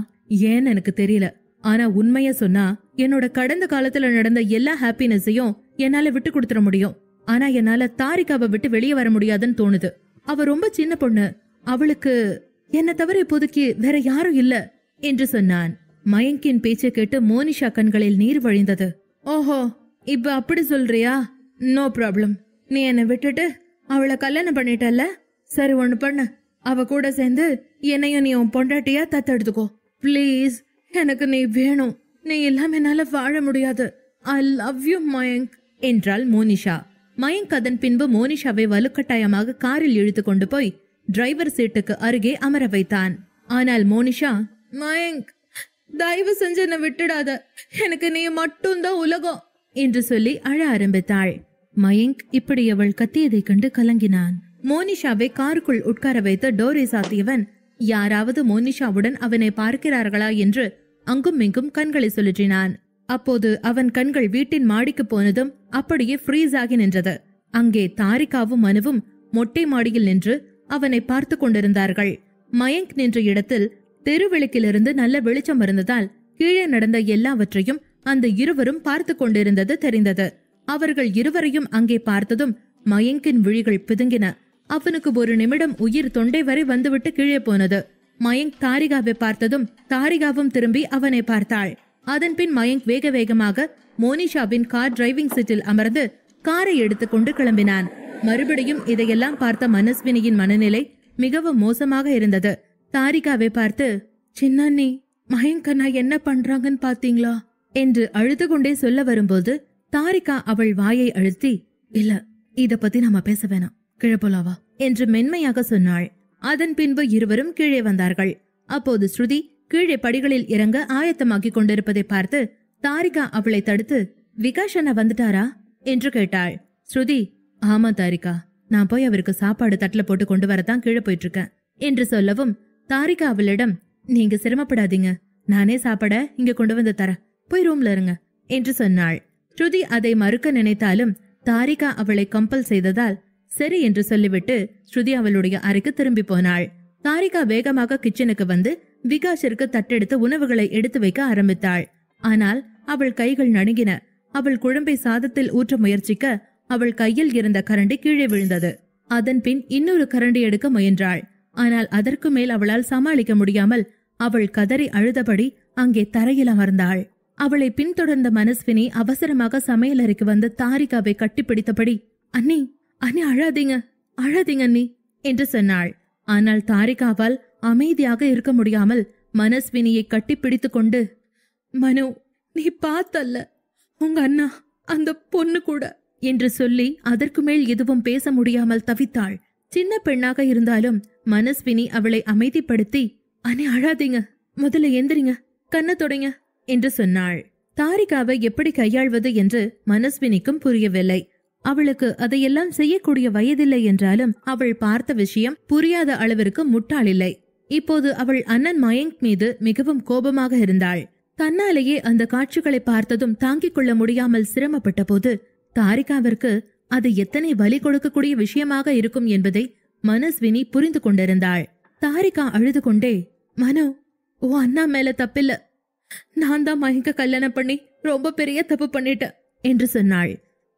ஏன்னு எனக்கு தெரியல, ஆனா உண்மைய சொன்னா என்னோட கடந்த காலத்துல நடந்த எல்லா ஹாப்பினஸையும் என்னால விட்டு கொடுத்துட முடியும். ஆனா என்னால தாரிகாவை விட்டு வெளியே வர முடியாதுன்னு தோணுது. அவ ரொம்ப சின்ன பொண்ணு. அவளுக்கு என்ன தவிர இப்போதைக்கு வேற யாரும் இல்ல என்று சொன்னான். மயங்கின் பேச்சை கேட்டு மோனிஷா கண்களில் நீர் வழிந்தது. ஓஹோ, இப்ப அப்படி சொல்றியா? No problem. நீ என்னை விட்டுட்டு அவளை கல்யாணம் பண்ணிட்டல்ல, சரி ஒண்ணு பண்ணு, அவ கூட சேர்ந்து என்னையும் நீ உன் பொண்டாட்டியா தத்தெடுத்துக்கோ பிளீஸ். எனக்கு நீ வேணும். நீ இல்லாம என்னால வாழ முடியாது. ஐ லவ் யூ மயங்க் என்றாள் மோனிஷா. மயங்க் அதன் பின்பு மோனிஷாவை வலுக்கட்டாயமாக காரில் இழுத்து கொண்டு போய் டிரைவர் சீட்டுக்கு அருகே அமர வைத்தான். ஆனால் மோனிஷா, மயங்க், தயவு செஞ்சு என்ன விட்டுடாத, எனக்கு நீ மட்டும்தான் உலகம் என்று சொல்லி அழ ஆரம்பித்தாள். மயங்க் இப்படி அவள் கத்தியதை கண்டு கலங்கினான். மோனிஷாவை காருக்குள் உட்கார வைத்து டோரை சாத்தியவன் யாராவது மோனிஷாவுடன் அவனை பார்க்கிறார்களா என்று அங்கும் இங்கும் கண்களை சுழற்றினான். அப்போது அவன் கண்கள் வீட்டின் மாடிக்கு போனதும் அப்படியே ஃப்ரீஸ் ஆகி நின்றது. அங்கே தாரிகாவும் மனுவும் மொட்டை மாடியில் நின்று அவனை பார்த்து கொண்டிருந்தார்கள். மயங்க் நின்ற இடத்தில் தெருவிளக்கிலிருந்து நல்ல வெளிச்சம் இருந்ததால் கீழே நடந்த எல்லாவற்றையும் அந்த இருவரும் பார்த்து கொண்டிருந்தது தெரிந்தது. அவர்கள் இருவரையும் அங்கே பார்த்ததும் மயங்கின் விழிகள் பிதுங்கின. அவனுக்கு ஒரு நிமிடம் உயிர் தொண்டை வரை வந்துவிட்டு கீழே போனது. மயங்க் தாரிகாவை பார்த்ததும் தாரிகாவும் திரும்பி அவனை பார்த்தாள். அதன்பின் மயங்க் வேக வேகமாக மோனிஷாவின் கார் டிரைவிங் சீட்டில் அமர்ந்து காரை எடுத்துக்கொண்டு கிளம்பினான். மறுபடியும் இதையெல்லாம் பார்த்த மனஸ்வினியின் மனநிலை மிகவும் மோசமாக இருந்தது. தாரிகாவை பார்த்து, சின்னண்ணி, மயங்க் அண்ணா என்ன பண்றாங்கன்னு பாத்தீங்களா என்று அழுது கொண்டே சொல்ல வரும்போது தாரிகா அவள் வாயை அழுத்தி, இல்ல, இத பத்தி நாம பேச வேணாம், கிழப்போலாவா என்று மென்மையாக சொன்னாள். அதன் பின்பு இருவரும் கீழே வந்தார்கள். அப்போது ஸ்ருதி கீழே படிகளில் இறங்க ஆயத்தமாக்கிக் கொண்டிருப்பதை பார்த்து தாரிகா அவளை தடுத்து, விகாஷ் அண்ணா வந்துட்டாரா என்று கேட்டாள். ஸ்ருதி, ஆமா தாரிகா, நான் போய் அவருக்கு சாப்பாடு தட்டுல போட்டு கொண்டு வரத்தான் கீழே போயிட்டு இருக்கேன் என்று சொல்லவும் தாரிகா அவளிடம், நீங்க சிரமப்படாதீங்க, நானே சாப்பாட இங்க கொண்டு வந்து தரேன், போய் ரூம்ல இருங்க என்று சொன்னாள். ஸ்ருதி அதை மறுக்க நினைத்தாலும் தாரிகா அவளை கம்பல் செய்ததால் சரி என்று சொல்லிவிட்டு ஸ்ருதி அவளுடைய அறைக்கு திரும்பி போனாள். தாரிகா வேகமாக கிச்சனுக்கு வந்து விகாஷிற்கு தட்டெடுத்து உணவுகளை எடுத்து வைக்க ஆரம்பித்தாள். ஆனால் அவள் கைகள் நடுங்கின. அவள் குழம்பை சாதத்தில் ஊற்ற முயற்சிக்க அவள் கையில் இருந்த கரண்டி கீழே விழுந்தது. அதன் பின் இன்னொரு கரண்டி எடுக்க முயன்றாள். ஆனால் அதற்கு மேல் அவளால் சமாளிக்க முடியாமல் அவள் கதறி அழுதபடி அங்கே தரையில் அமர்ந்தாள். அவளை பின்தொடர்ந்த மனஸ்வினி அவசரமாக சமையலறைக்கு வந்து தாரிகாவை கட்டிப்பிடித்தபடி, அண்ணி, அண்ணி அழாதீங்க, அழாதீங்க அண்ணி என்று சொன்னாள். ஆனால் தாரிகாவால் அமைதியாக இருக்க முடியாமல் மனஸ்வினியை கட்டிப்பிடித்து கொண்டு, மனு, நீ பார்த்தல்ல உங்க அண்ணா அந்த பொண்ணு கூட என்று சொல்லி அதற்கு மேல் எதுவும் பேச முடியாமல் தவித்தாள். சின்ன பெண்ணாக இருந்தாலும் மனஸ்வினி அவளை அமைதிப்படுத்தி, அண்ணே அழாதீங்க, முதல்ல எந்திரிங்க, கண்ண தொடங்க என்று சொன்னாள். தாரிகாவை எப்படி கையாள்வது என்று மனஸ்வினிக்கும் புரியவில்லை. அவளுக்கு அதையெல்லாம் செய்யக்கூடிய வயதில்லை என்றாலும் அவள் பார்த்த விஷயம் புரியாத அளவிற்கு முட்டாள் இல்லை. இப்போது அவள் அண்ணன் மயங்க் மீது மிகவும் கோபமாக இருந்தாள். தன்னாலேயே அந்த காட்சிகளை பார்த்ததும் தாங்கிக் கொள்ள முடியாமல் சிரமப்பட்ட போது தாரிகாவிற்கு அது எத்தனை வலி கொடுக்கக்கூடிய விஷயமாக இருக்கும் என்பதை மனஸ்வினி புரிந்து கொண்டிருந்தாள். தாரிகா அழுது கொண்டே, மனு, ஓ அண்ணா மேல தப்பில்ல, நான் தான் மயங்க கல்யாணம் பண்ணி ரொம்ப பெரிய தப்பு பண்ணிட்டேன் என்று சொன்னாள்.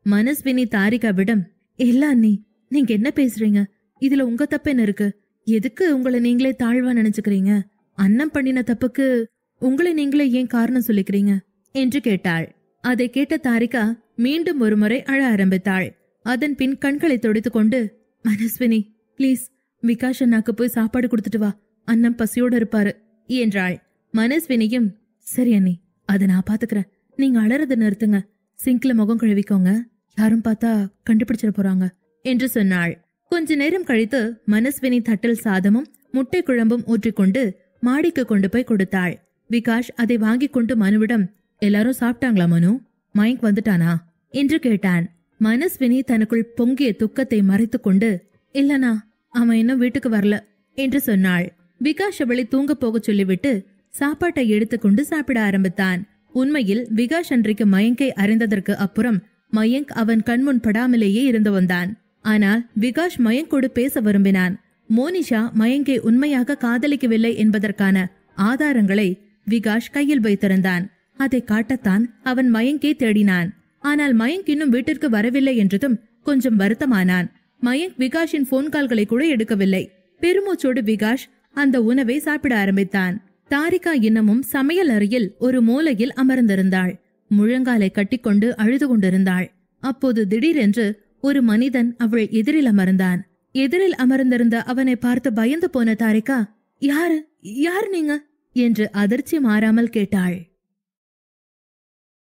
மனஸ்வினி தாரிகாவிடம், இல்ல அண்ணி, நீங்க என்ன பேசுறீங்க? இதுல உங்க தப்பு என்ன இருக்கு? எதுக்கு உங்களை நீங்களே தாழ்வா நினைச்சுக்கிறீங்க? அண்ணன் பண்ணின தப்புக்கு உங்களை நீங்களே ஏன் காரணம் சொல்லிக்கிறீங்க என்று கேட்டாள். அதை கேட்ட தாரிகா மீண்டும் ஒரு முறை அழ ஆரம்பித்தாள். அதன் பின் கண்களை துடைத்து கொண்டு, மனஸ்வினி பிளீஸ், விகாஷ் அண்ணாக்கு போய் சாப்பாடு கொடுத்துட்டு வா, அண்ணன் பசியோட இருப்பாரு என்றாள். மனஸ்வினியும், சரி அண்ணி, அதை நான் பாத்துக்கிறேன், நீங்க அலறத நிறுத்துங்க, சிங்க்ல முகம் கழுவிக்கோங்க, யாரும் பார்த்தா கண்டுபிடிச்சிட போறாங்க என்று சொன்னாள். கொஞ்ச நேரம் கழித்து மனஸ்வினி தட்டில் சாதமும் முட்டை குழம்பும் ஊற்றிக்கொண்டு மாடிக்கு கொண்டு போய் கொடுத்தாள். விகாஷ் அதை வாங்கி கொண்டு மனுவிடம், எல்லாரும் சாப்பிட்டாங்களா மனு? மயங்க் வந்துட்டானா என்று கேட்டான். மனஸ்வினி தனக்குள் பொங்கிய துக்கத்தை மறைத்து கொண்டு, இல்லனா, அவன் இன்னும் வீட்டுக்கு வரல என்று சொன்னாள். விகாஷ் அவளை தூங்க போக சொல்லிவிட்டு சாப்பாட்டை எடுத்துக்கொண்டு சாப்பிட ஆரம்பித்தான். உண்மையில் விகாஷ் அன்றைக்கு மயங்கை அறிந்ததற்கு அப்புறம் மயங்க் அவன் கண்முன் படாமலேயே இருந்து வந்தான். ஆனால் விகாஷ் மயங்கோடு பேச விரும்பினான். மோனிஷா மயங்கை உண்மையாக காதலிக்கவில்லை என்பதற்கான ஆதாரங்களை விகாஷ் கையில் வைத்திருந்தான். அதை காட்டத்தான் அவன் மயங்கை தேடினான். ஆனால் மயங்க் இன்னும் வீட்டிற்கு வரவில்லை என்றதும் கொஞ்சம் வருத்தமானான். மயங்க் விகாஷின் போன் கால்களை கூட எடுக்கவில்லை. பெருமூச்சோடு விகாஷ் அந்த உணவை சாப்பிட ஆரம்பித்தான். தாரிகா இன்னமும் சமையல் அறையில் ஒரு மூலையில் அமர்ந்திருந்தாள். முழங்காலை கட்டிக்கொண்டு அழுது கொண்டிருந்தாள். அப்போது திடீரென்று ஒரு மனிதன் அவள் எதிரில் அமர்ந்தான். எதிரில் அமர்ந்திருந்த அவனை பார்த்து பயந்து போன தாரிகா, யாரு யாரு நீங்க என்று அதிர்ச்சி மாறாமல் கேட்டாள்.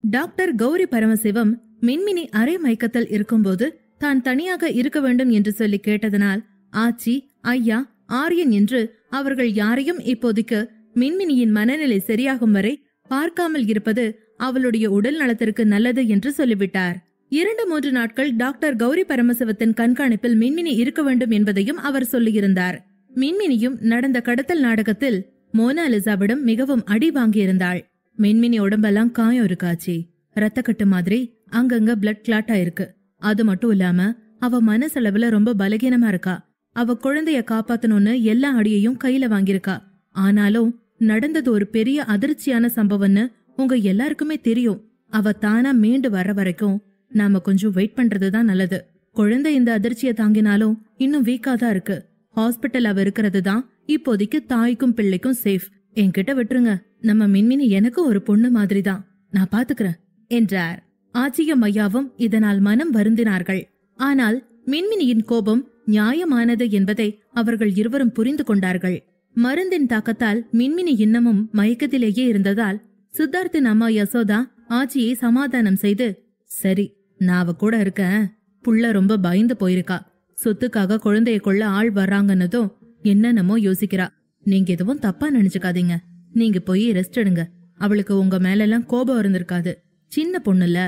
டாக்டர் கௌரி பரமசிவம் மின்மினி அரை மயக்கத்தில் இருக்கும்போது தான் தனியாக இருக்க வேண்டும் என்று சொல்லி கேட்டதனால் ஆச்சி, ஐயா, ஆரியன் என்று அவர்கள் யாரையும் இப்போதைக்கு மின்மினியின் மனநிலை சரியாகும் வரை பார்க்காமல் இருப்பது அவளுடைய உடல் நலத்திற்கு நல்லது என்று சொல்லிவிட்டார். 2-3 நாட்கள் டாக்டர் கௌரி பரமசிவத்தின் கண்காணிப்பில் மின்மினி இருக்க வேண்டும் என்பதையும் அவர் சொல்லியிருந்தார். மின்மினியும் நடந்த கடத்தல் நாடகத்தில் மோனாலிசாவிடம் மிகவும் அடி வாங்கியிருந்தாள். மின்மினி உடம்பெல்லாம் காயம் இருக்காச்சி, ரத்தக்கட்டு மாதிரி அங்கங்க பிளட் கிளாட் ஆயிருக்கு. அது மட்டும் இல்லாம அவ மனசளவுல ரொம்ப பலகீனமா இருக்கா. அவ குழந்தைய காப்பாத்தணும்னு எல்லா அடியையும் கையில வாங்கியிருக்கா. ஆனாலும் நடந்தது ஒரு பெரிய அதிர்ச்சியான சம்பவம்னு உங்க எல்லாருக்குமே தெரியும். அவ தானா மீண்டு வர்ற வரைக்கும் நாம கொஞ்சம் வெயிட் பண்றதுதான் நல்லது. குழந்தை இந்த அதிர்ச்சியை தாங்கினாலும் இன்னும் வீக்கா தான் இருக்கு. ஹாஸ்பிட்டல் அவ இருக்கிறது தான் இப்போதைக்கு தாய்க்கும் பிள்ளைக்கும் சேஃப். என்கிட்ட விட்டுருங்க, நம்ம மின்மினி எனக்கும் ஒரு பொண்ணு மாதிரிதான், நான் பாத்துக்கிறேன் என்றார். ஆச்சியும் ஐயாவும் இதனால் மனம் வருந்தினார்கள். ஆனால் மின்மினியின் கோபம் நியாயமானது என்பதை அவர்கள் இருவரும் புரிந்து கொண்டார்கள். மருந்தின் தாக்கத்தால் மின்மினி இன்னமும் மயக்கத்திலேயே இருந்ததால் சித்தார்த்தின் அம்மா யசோதா ஆச்சியை சமாதானம் செய்து, சரி, நான் அவ கூட இருக்கேன், புள்ள ரொம்ப பயந்து போயிருக்கா, சொத்துக்காக குழந்தைய கொள்ள ஆள் வர்றாங்கன்னதும் என்னென்னமோ யோசிக்கிறா, நீங்க எதுவும் தப்பா நினைச்சுக்காதீங்க, நீங்க போய் ரெஸ்ட் எடுங்க, அவளுக்கு உங்க மேல எல்லாம் கோபம் இருந்திருக்காது, சின்ன பொண்ணுல,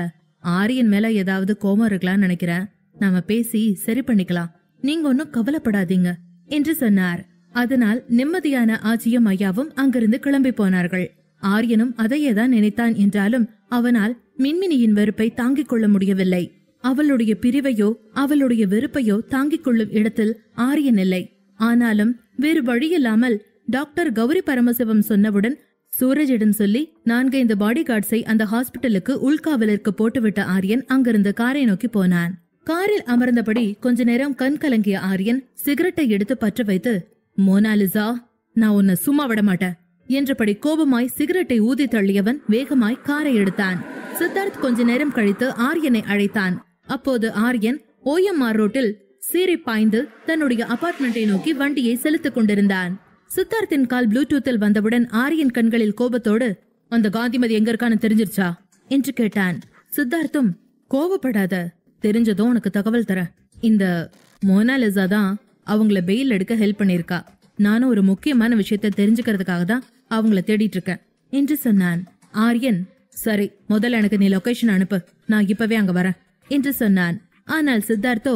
ஆரியன் மேல ஏதாவது கோபம் இருக்கலாம்னு நினைக்கிறேன், நாம பேசி சரி பண்ணிக்கலாம், நீங்க ஒன்னும் கவலைப்படாதீங்க என்று சொன்னார். அதனால் நிம்மதியான ஆச்சியும் ஐயாவும் அங்கிருந்து கிளம்பி போனார்கள். ஆரியனும் அதையேதான் நினைத்தான் என்றாலும் அவனால் மின்மினியின் வெறுப்பை தாங்கிக் கொள்ள முடியவில்லை. அவளுடைய பிரிவையோ அவளுடைய வெறுப்பையோ தாங்கிக் கொள்ளும் இடத்தில் ஆரியன் இல்லை. ஆனாலும் வேறு வழியில்லாமல் டாக்டர் கௌரி பரமசிவம் சொன்னவுடன் சூரஜிடம் சொல்லி 4-5 பாடி கார்ட்ஸை அந்த ஹாஸ்பிட்டலுக்கு உள்காவலருக்கு போட்டுவிட்ட ஆரியன் அங்கிருந்து காரை நோக்கி போனான். காரில் அமர்ந்தபடி கொஞ்ச நேரம் கண் கலங்கிய ஆரியன் சிகரெட்டை எடுத்து பற்ற வைத்து, மோனாலிசா, நான் உன்னை சும்மா விட மாட்டேன் என்றபடி கோபமாய் சிகரெட்டை ஊதி தள்ளியவன் வேகமாய் காரை எடுத்தான். சித்தார்த் கொஞ்ச நேரம் கழித்து ஆரியனை அழைத்தான். அப்போது ஆரியன் OMR ரோட்டில் சீறி பாய்ந்து தன்னுடைய அபார்ட்மெண்டை நோக்கி வண்டியை செலுத்திக் கொண்டிருந்தான். சித்தார்த்தின் கால் ப்ளூடூத்தில் வந்தவுடன் ஆரியன் கண்களில் கோபத்தோடு, அந்த காந்திமதி எங்க இருக்கான்னு தெரிஞ்சிருச்சா என்று கேட்டான். சித்தார்த்தும், கோபப்படாத, தெரிஞ்சதும் உனக்கு தகவல் தர. இந்த மோனாலிசா தான் அவங்கள பெயில் எடுக்க ஹெல்ப் பண்ணிருக்கா. நானும் ஒரு முக்கியமான விஷயத்த தெரிஞ்சுக்கிறதுக்காக தான் அவங்கள தேடிட்டு இருக்கேன் என்று சொன்னான். ஆரியன், சரி, முதல்ல எனக்கு நீ லொகேஷன் அனுப்பு, நான் இப்பவே அங்க வரேன் என்று சொன்னான். ஆனால் சித்தார்த்தோ,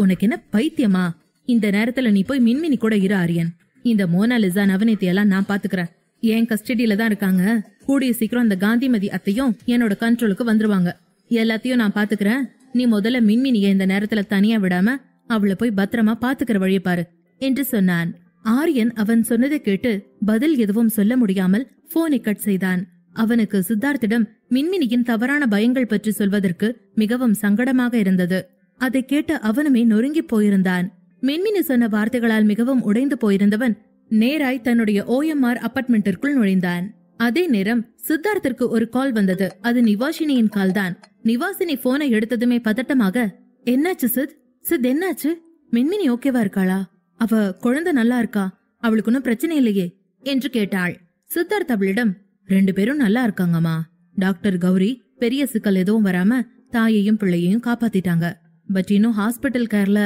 உனக்கு என்ன பைத்தியமா? இந்த நேரத்துல நீ போய் மின்மினி கூட இரு ஆரியன். இந்த மோனாலிசா நவநீத்தையெல்லாம் நான் பாத்துக்கிறேன். என் கஸ்டடியில தான் இருக்காங்க. கூடிய சீக்கிரம் அந்த காந்திமதி அத்தையும் என்னோட கண்ட்ரோலுக்கு வந்துருவாங்க. எல்லாத்தையும் நான் பாத்துக்கிறேன். நீ முதல்ல மின்மினிய இந்த நேரத்துல தனியா விடாம அவளை போய் பத்திரமா பாத்துக்கிற வழிய பாரு என்று சொன்னான். ஆரியன் அவன் சொன்னதை கேட்டு பதில் எதுவும் சொல்ல முடியாமல் போனை கட் செய்தான். அவனுக்கு சித்தார்த்திடம் மின்மினியின் தவறான பயங்கள் பற்றி சொல்வதற்கு மிகவும் சங்கடமாக இருந்தது. அதை கேட்டு அவனுமே நொறுங்கி போயிருந்தான். மின்மினி சொன்ன வார்த்தைகளால் மிகவும் உடைந்து போயிருந்தவன் நேராய் தன்னுடைய OMR அபார்ட்மெண்டிற்குள் நுழைந்தான். அதே நேரம் சித்தார்த்திற்கு ஒரு கால் வந்தது. அது நிவாஷினியின் கால் தான். நிவாசினி போனை எடுத்ததுமே பதட்டமாக, என்னாச்சு சித்? சித் என்னாச்சு? மின்மினி ஓகேவா இருக்காளா? அவ குழந்தை நல்லா இருக்கா? அவளுக்கு ஒன்னும் பிரச்சனை இல்லையே என்று கேட்டாள். சித்தார்த் அவளிடம், 2 பேரும் நல்லா இருக்காங்கம்மா. டாக்டர் கௌரி பெரிய சிக்கல் எதுவும் வராம தாயையும் பிள்ளையையும் காப்பாத்திட்டாங்க. பட் இன்னும் ஹாஸ்பிட்டல் கேர்ல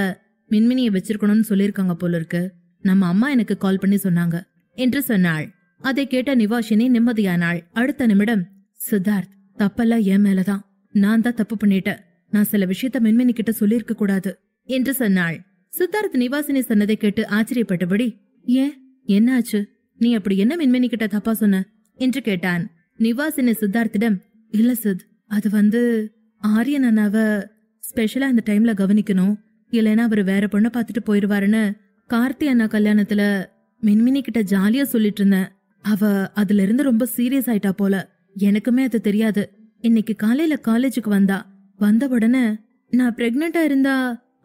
மின்மினியை வச்சிருக்கணும்னு சொல்லிருக்காங்க போல இருக்கு. நம்ம அம்மா எனக்கு கால் பண்ணி சொன்னாங்க என்று சொன்னாள். அதை கேட்ட நிவாஷினி நிம்மதியானாள். அடுத்த நிமிடம், சித்தார்த், தப்பெல்லாம் என் மேலதான். நான் தான் தப்பு பண்ணிட்டேன். நான் சில விஷயத்த மின்மினி கிட்ட சொல்லிருக்க கூடாது என்று சொன்னாள். சித்தார்த் நிவாசினி சொன்னதை கேட்டு ஆச்சரியப்பட்டபடி, ஏன், என்ன ஆச்சு? நீ அப்படி என்ன மின்மினி கிட்ட தப்பா சொன்ன என்று கேட்டான். நிவாசினி சித்தார்த்திடம், இல்ல சித், அது ஆரியன் அண்ணாவ ஸ்பெஷலா இந்த டைம்ல கவனிக்கணும், இல்லைன்னா அவரு வேற பொண்ணை பாத்துட்டு போயிருவாருன்னு கார்த்தி அண்ணா கல்யாணத்துல மின்மினி கிட்ட ஜாலியா சொல்லிட்டு இருந்தேன். அவ அதுல இருந்து ரொம்ப சீரியஸ் ஆயிட்டா போல. எனக்குமே அது தெரியாது. இன்னைக்கு காலையில காலேஜுக்கு வந்த உடனே நான் பிரெக்னண்டா இருந்தா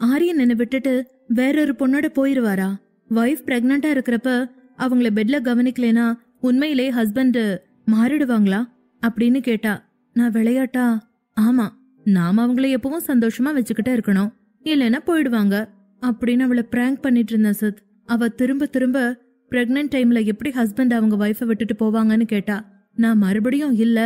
ஆரியன் என்ன விட்டுட்டு வேறொரு பொண்ணோட போயிருவாரா? வைஃப் பிரெக்னண்டா இருக்கிறப்ப அவங்கள பெட்ல கவனிக்கலனா உண்மையிலே ஹஸ்பண்ட் மாறிடுவாங்களா அப்படின்னு கேட்டா. நான் விளையாட்டா, ஆமா, நாம அவங்கள எப்பவும் சந்தோஷமா வச்சுக்கிட்டே இருக்கணும், இல்லைன்னா போயிடுவாங்க அப்படின்னு அவளை பிராங்க் பண்ணிட்டு இருந்தேன் சித். அவ திரும்ப திரும்ப பிரெக்னன்ட் டைம்ல எப்படி ஹஸ்பண்ட் அவங்க வைஃபை விட்டுட்டு போவாங்கன்னு கேட்டா. நான் மறுபடியும் இல்ல,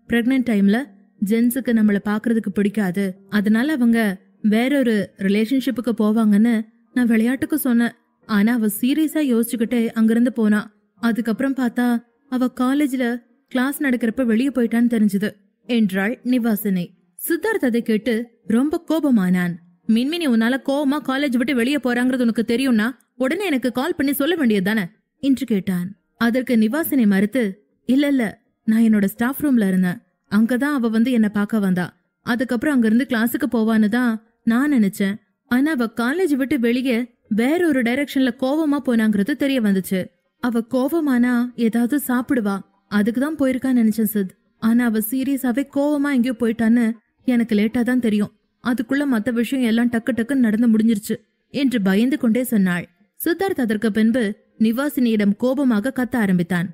பிரெக்னன்ட் டைம்ல ஜென்ஸுக்கு நம்மள பாக்குறதுக்கு பிடிக்காது, அதனால அவங்க வேறொரு ரிலேஷன்ஷிப்புக்கு போவாங்கன்னு நான் விளையாட்டுக்கு சொன்னேன். ஆனா அவ சீரியஸா யோசிச்சுக்கிட்டே அங்கிருந்து போனா. அதுக்கப்புறம் பார்த்தா அவ காலேஜ்ல கிளாஸ் நடக்கிறப்ப வெளியே போயிட்டான்னு தெரிஞ்சது என்றாள் நிவாசினி. சித்தார்த் அதை கேட்டு ரொம்ப கோபமானான். மின்மினி உன்னால கோவமா காலேஜ் விட்டு வெளியே போறாங்கிறது உனக்கு தெரியும்னா உடனே எனக்கு கால் பண்ணி சொல்ல வேண்டியதுதானே என்று கேட்டான். அதற்கு நிவாசினி மறுத்து, இல்ல, நான் என்னோட ஸ்டாஃப் ரூம்ல இருந்தேன். அங்கதான் அவ என்ன பார்க்க வந்தா. அதுக்கப்புறம் அங்கிருந்து கிளாஸுக்கு போவான்னு தான் நான் நினைச்சேன். ஆனா அவ காலேஜ் விட்டு வெளியே வேற ஒரு டைரக்ஷன்ல கோவமா போனாங்கிறது தெரிய வந்துச்சு. அவ கோவமானா ஏதாவது சாப்பிடுவா, அதுக்குதான் போயிருக்கான்னு நினைச்சேன் சித். ஆனா அவ சீரியஸாவே கோவமா எங்கேயோ போயிட்டான்னு எனக்கு லேட்டா தான் தெரியும். அதுக்குள்ள மத்த விஷயம் எல்லாம் டக்கு டக்குன்னு நடந்து முடிஞ்சிருச்சு என்று பயந்து கொண்டே சொன்னாள். சித்தார்த் அதற்கு பின்பு நிவாசினியிடம் கோபமாக கத்த ஆரம்பித்தான்.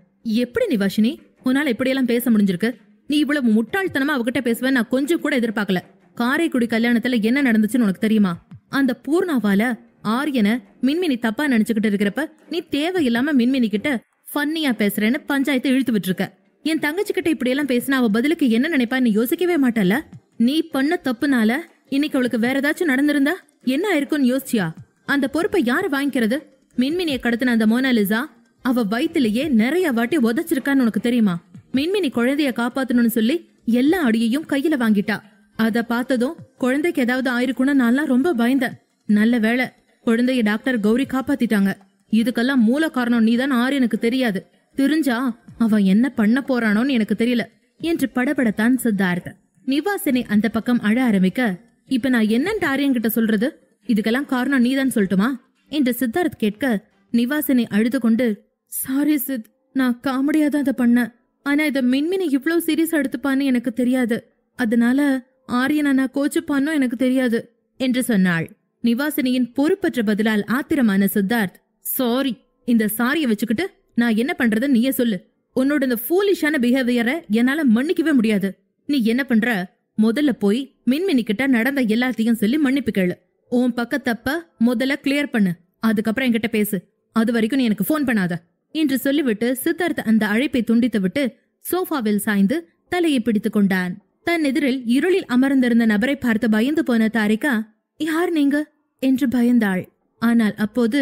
எப்படி நிவாசினி, உன்னால இப்படியெல்லாம் பேச முடிஞ்சிருக்கு? நீ இவ்வளவு முட்டாள்தனமா அவகிட்ட பேசுவேன் நான் கொஞ்சம் கூட எதிர்பார்க்கல. காரைக்குடி கல்யாணத்துல என்ன நடந்துச்சுன்னு உனக்கு தெரியுமா? அந்த பூர்ணாவால ஆரியனை மின்மினி தப்பா நினைச்சுக்கிட்டு இருக்கிறப்ப நீ தேவையில்லாம மின்மினி கிட்ட ஃபன்னியா பேசுறேன்னு பஞ்சாயத்தை இழுத்து விட்டுருக்க. என் தங்கச்சி கிட்ட இப்படி எல்லாம் பேசினா அவ பதிலுக்கு என்ன நினைப்பா நீ யோசிக்கவே மாட்டல. நீ பண்ண தப்புனால இன்னைக்கு அவளுக்கு வேற ஏதாச்சும் நடந்திருந்தா என்ன ஆயிருக்கும்னு யோசிச்சியா? அந்த பொறுப்பை யாரு வாங்கிக்கிறது? மின்மினியை கடத்தின அந்த மோனாலிசா அவ வயித்திலேயே நிறைய வாட்டி உதச்சிருக்கான்னு உனக்கு தெரியுமா? மின்மினி குழந்தைய காப்பாத்தணும்னு சொல்லி எல்லா அடியையும் கையில வாங்கிட்டா. அத பார்த்ததும் குழந்தைக்கு ஏதாவது ஆயிருக்கும்னு நான்லாம் ரொம்ப பயந்தேன். நல்ல வேளை குழந்தைய டாக்டர் கௌரி காப்பாத்திட்டாங்க. இதுக்கெல்லாம் மூல காரணம் நீதான் ஆரியனுக்கு தெரியாது. தெரிஞ்சா அவன் என்ன பண்ண போறானோன்னு எனக்கு தெரியல என்று படபடத்தான் சித்தார்த். நிவாசினி அந்த பக்கம் அழ ஆரம்பிக்க, இப்ப நான் என்னன்னு ஆரியன் கிட்ட சொல்றது? இதுக்கெல்லாம் காரணம் நீதான் சொல்லட்டுமா என்று சித்தார்த் கேட்க, நிவாசினி அழுது கொண்டு, சாரி சித், நான் காமெடியா தான் அதை பண்ணேன். ஆனா இத மின்மினி இவ்வளவு சீரியஸா எடுத்துப்பான்னு எனக்கு தெரியாது. அதனால ஆரியன் நான் கோச்சுப்பான்னு எனக்கு தெரியாது என்று சொன்னாள். நிவாசினியின் பொறுப்பற்ற பதிலால் ஆத்திரமான சித்தார்த், சாரி, இந்த சாரிய வச்சுக்கிட்டு நான் என்ன பண்றது நீயே சொல்லு. உன்னோட இந்த ஃபூலிஷான பிஹேவியரை என்னால மன்னிக்கவே முடியாது. நீ என்ன பண்ற? முதல்ல போய் மின்மினி கிட்ட நடந்த எல்லாத்தையும் சொல்லி மன்னிப்பு கேளு. உன் பக்க தப்ப முதல்ல கிளியர் பண்ணு, அதுக்கப்புறம் என்கிட்ட பேசு. அது வரைக்கும் நீ எனக்கு போன் பண்ணாத என்று சொல்லிவிட்டு சித்தார்த் அந்த அழைப்பை துண்டித்து விட்டு சோஃபாவில் சாய்ந்து தலையை பிடித்துக் கொண்டான். தன் எதிரில் இருளில் அமர்ந்திருந்த நபரை பார்த்து பயந்து போன தாரிகா, யார் நீங்க என்று பயந்தாள். ஆனால் அப்போது,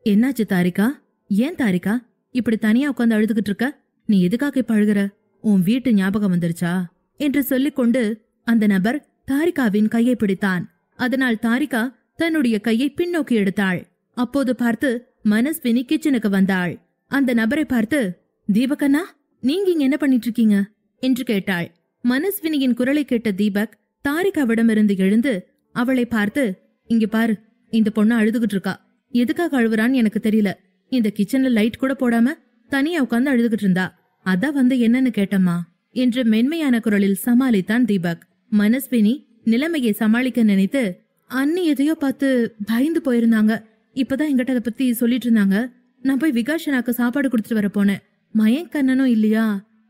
என்னாச்சு தாரிகா? ஏன் தாரிகா இப்படி தனியா உட்காந்து அழுதுகிட்டு இருக்க? நீ எதுக்காக இப்ப அழுகுற? உன் வீட்டு ஞாபகம் வந்துருச்சா என்று சொல்லிக்கொண்டு அந்த நபர் தாரிகாவின் கையை பிடித்தான். அதனால் தாரிகா தன்னுடைய கையை பின்னோக்கி எடுத்தாள். அப்போது பார்த்து மனஸ்வினி கிச்சனுக்கு வந்தாள். அந்த நபரை பார்த்து, தீபக் அண்ணா, நீங்க இங்க என்ன பண்ணிட்டு இருக்கீங்க என்று கேட்டாள். மனஸ்வினியின் குரலை கேட்ட தீபக் தாரிகாவிடமிருந்து எழுந்து அவளை பார்த்து, இங்க பாரு, இந்த பொண்ணு அழுதுகிட்டு இருக்கா. எதுக்காக அழுவுறான்னு எனக்கு தெரியல. இந்த கிச்சன்ல லைட் கூட போடாம தனியா உட்கார்ந்து அழுதுகிட்டு இருந்தா. அதான் வந்து என்னன்னு கேட்டம்மா என்று மென்மையான குரலில் சமாளித்தான் தீபக். மனஸ்வினி நிலைமையை சமாளிக்க நினைத்து, அண்ணி எதையோ பார்த்து பயந்து போயிருந்தாங்க. இப்பதான் எங்கிட்ட அதை பத்தி சொல்லிட்டு இருந்தாங்க. நான் போய் விகாஷனாக்கு சாப்பாடு கொடுத்துட்டு வர போனேன். மயங்க் அண்ணனும் இல்லையா,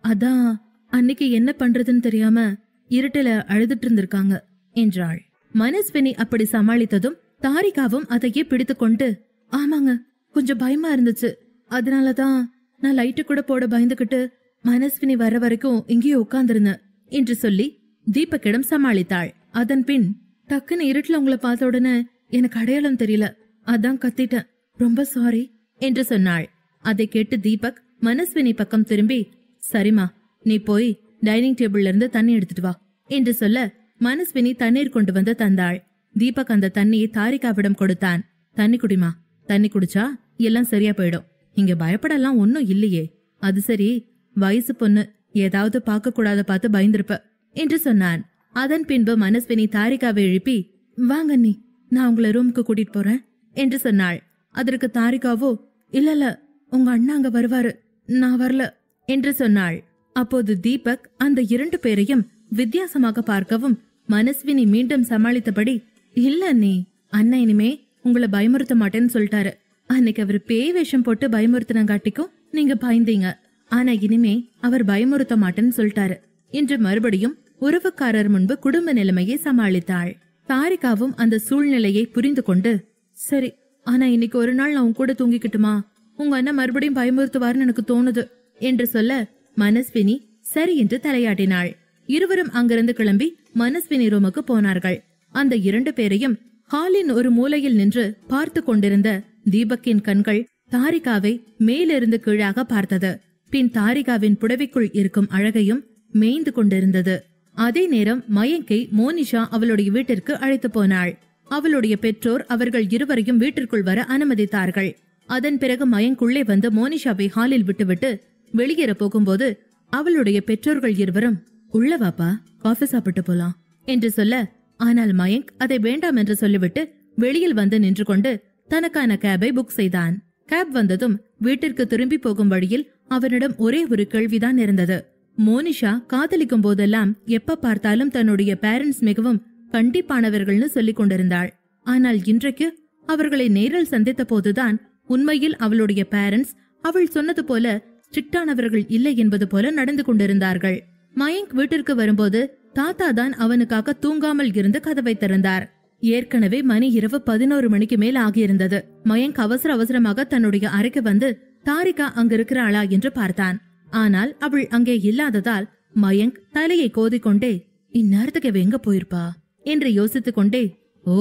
அதான் அன்னைக்கு என்ன பண்றதுன்னு தெரியாம இருட்டுல அழுதுட்டு இருந்திருக்காங்க என்றாள். மனஸ்வினி அப்படி சமாளித்ததும் தாரிகாவும் அதையே பிடித்து கொண்டு, ஆமாங்க, கொஞ்சம் பயமா இருந்துச்சு, அதனாலதான் நான் லைட்டு கூட போட பயந்துகிட்டு மனஸ்வினி வர வரைக்கும் இங்கேயே உட்கார்ந்திருந்தேன் என்று சொல்லி தீபக்கிடம் சமாளித்தாள். அதன் பின், டக்குன்னு இருட்டுல உங்களை பார்த்த உடனே எனக்கு அடையாளம் தெரியல, அதான் கத்திட்டேன், ரொம்ப சாரி என்று சொன்னாள். அதை கேட்டு தீபக் மனஸ்வினி பக்கம் திரும்பி, சரிமா, நீ போய் டைனிங் டேபிள்ல இருந்து தண்ணி எடுத்துட்டு வா என்று சொல்ல மனஸ்வினி தண்ணீர் கொண்டு வந்து தந்தாள். தீபக் அந்த தண்ணியை தாரிகாவிடம் கொடுத்தான். தண்ணி குடிமா, தண்ணி குடிச்சா எல்லாம் சரியா போயிடும். இங்க பயப்படலாம் ஒன்னும் இல்லையே. அது சரி, வயசு பொண்ணு, ஏதாவது பார்க்க கூடாத பார்த்து பயந்திருப்ப என்று சொன்னான். அதன் பின்பு மனஸ்வினி தாரிகாவை எழுப்பி, வாங்க நீ, நான் உங்களை ரூமுக்கு கூட்டிட்டு போறேன் என்று சொன்னாள். அதற்கு தாரிகாவோ, இல்ல உங்க அண்ணா அங்க வருவாரு, நான் வரல என்று சொன்னாள். அப்போது தீபக் அந்த 2 பேரையும் வித்தியாசமாக பார்க்கவும் மனஸ்வினி மீண்டும் சமாளித்தபடி, இல்ல நீ, அண்ணா இனிமே உங்களை பயமுறுத்த மாட்டேன்னு சொல்லிட்டாரு. அன்னைக்கு அவர் பேய் வேஷம் போட்டு பயமுறுத்தினங்காட்டிக்கும் நீங்க பயந்தீங்க. ஆனா இனிமே அவர் பயமுறுத்த மாட்டேன்னு சொல்லிட்டாரு என்று மறுபடியும் உறவுக்காரர் முன்பு குடும்ப நிலைமையை சமாளித்தாள். தாரிகாவும் அந்த சூழ்நிலையை புரிந்து கொண்டு, சரி, ஆனா இன்னைக்கு ஒரு நாள் நான் உன் கூட தூங்கிக்கிட்டுமா? உங்க அண்ணன் மறுபடியும் பயமுறுத்துவார்னு எனக்கு தோணுது என்று சொல்ல மனஸ்வினி சரி என்று தலையாட்டினாள். இருவரும் அங்கிருந்து கிளம்பி மனஸ்வினி ரூமுக்கு போனார்கள். அந்த 2 பேரையும் ஹாலின் ஒரு மூலையில் நின்று பார்த்து கொண்டிருந்த தீபக்கின் கண்கள் தாரிகாவை மேலிருந்து கீழாக பார்த்தது. பின் தாரிகாவின் புடவைக்குள் இருக்கும் அழகையும் மேய்ந்து கொண்டிருந்தது. அதே நேரம் மயங்கை மோனிஷா அவளுடைய வீட்டிற்கு அழைத்து போனாள். அவளுடைய பெற்றோர் அவர்கள் இருவரையும் வீட்டிற்குள் வர அனுமதித்தார்கள். அதன் பிறகு மயங்குள்ளே வந்து மோனிஷாவை ஹாலில் விட்டுவிட்டு வெளியேற போகும்போது அவளுடைய பெற்றோர்கள் இருவரும், உள்ள வாப்பா, காஃபி சாப்பிட்டு போலாம் என்று சொல்ல, ஆனால் மயங்க் அதை வேண்டாம் என்று சொல்லிவிட்டு வெளியில் வந்து நின்று கொண்டு தனக்கான கேபை புக் செய்தான். கேப் வந்ததும் வீட்டிற்கு திரும்பி போகும் வழியில் அவனிடம் ஒரே ஒரு கேள்விதான் இருந்தது. மோனிஷா காதலிக்கும் போதெல்லாம் எப்ப பார்த்தாலும் தன்னுடைய பேரண்ட்ஸ் மிகவும் கண்டிப்பானவர்கள்னு சொல்லிக் கொண்டிருந்தாள். ஆனால் இன்றைக்கு அவர்களை நேரில் சந்தித்த போதுதான் உண்மையில் அவளுடைய பேரண்ட்ஸ் அவள் சொன்னது போல ஸ்ட்ரிக்டானவர்கள் இல்லை என்பது போல நடந்து கொண்டிருந்தார்கள். மயங்க் வீட்டிற்கு வரும்போது தாத்தா தான் அவனுக்காக தூங்காமல் இருந்து கதவை திறந்தார். ஏற்கனவே மணி இரவு 11 மணிக்கு மேல் ஆகியிருந்தது. மயங்க் அவசர அவசரமாக தன்னுடைய அறைக்கு வந்து தாரிகா அங்க இருக்கிறாளா என்று பார்த்தான். ஆனால் அவள் அங்கே இல்லாததால் மயங்க் தலையை கோதிக்கொண்டே, இந்நேரத்துக்கு அவ எங்க போயிருப்பா என்று யோசித்துக் கொண்டே, ஓ,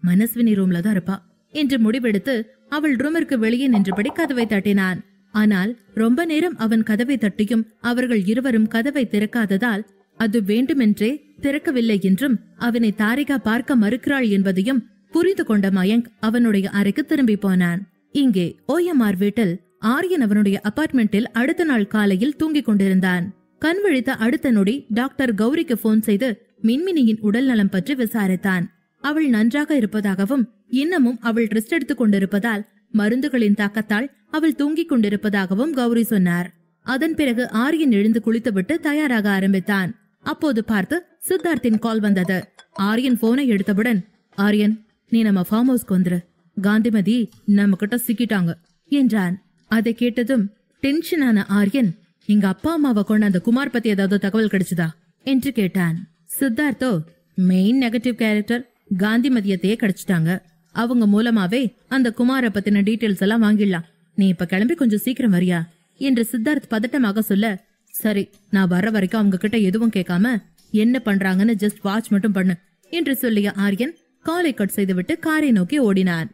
மனஸ்வினி ரூம்ல தான் இருப்பா என்று முடிவெடுத்து அவள் ரூமிற்கு வெளியே நின்றபடி கதவை தட்டினான். ஆனால் ரொம்ப நேரம் அவன் கதவை தட்டியும் அவர்கள் இருவரும் கதவை திறக்காததால் அது வேண்டுமென்றே திறக்கவில்லை என்றும் அவனை தாரிகா பார்க்க மறுக்கிறாள் என்பதையும் புரிந்து கொண்ட மயங்க் அவனுடைய அறைக்கு திரும்பி போனான். இங்கே OMR வீட்டில் ஆரியன் அவனுடைய அபார்ட்மெண்டில் அடுத்த நாள் காலையில் தூங்கிக் கொண்டிருந்தான். கண் விழித்த அடுத்த நொடி டாக்டர் கௌரிக்கு போன் செய்து மின்மினியின் உடல் நலம் பற்றி விசாரித்தான். அவள் நன்றாக இருப்பதாகவும் இன்னமும் அவள் ரெஸ்ட் எடுத்துக் கொண்டிருப்பதால் மருந்துகளின் தாக்கத்தால் அவள் தூங்கிக் கொண்டிருப்பதாகவும் கௌரி சொன்னார். அதன் பிறகு ஆரியன் எழுந்து குளித்துவிட்டு தயாராக ஆரம்பித்தான். அப்போது பார்த்து சித்தார்த்தின் கால் வந்தது. ஆரியன் போனை எடுத்தவுடன், ஆரியன், நீ நம்ம ஃபார்ம் ஹவுஸ்க்கு வந்துரு, காந்திமதி நம்ம கிட்ட சிக்கிட்டாங்க என்றான். அதை கேட்டதும் டென்ஷனான ஆரியன், எங்க அப்பா அம்மாவை கொண்ட அந்த குமார் பத்தி ஏதாவது தகவல் கிடைச்சதா என்று கேட்டான். சித்தார்த்தோ, மெயின் நெகட்டிவ் கேரக்டர் காந்திமதியத்தையே கிடைச்சிட்டாங்க, அவங்க மூலமாவே அந்த குமார பத்தின டீடைல்ஸ் எல்லாம் வாங்கிடலாம், நீ இப்ப கிளம்பி கொஞ்சம் சீக்கிரம் வரியா என்று சித்தார்த் பதட்டமாக சொல்ல, சரி, நான் வர்ற வரைக்கும் அவங்க கிட்ட எதுவும் கேட்காம என்ன பண்றாங்கன்னு ஜஸ்ட் வாட்ச் மட்டும் பண்ணு என்று சொல்லிய ஆரியன் காலை கட் செய்துவிட்டு காரை நோக்கி ஓடினான்.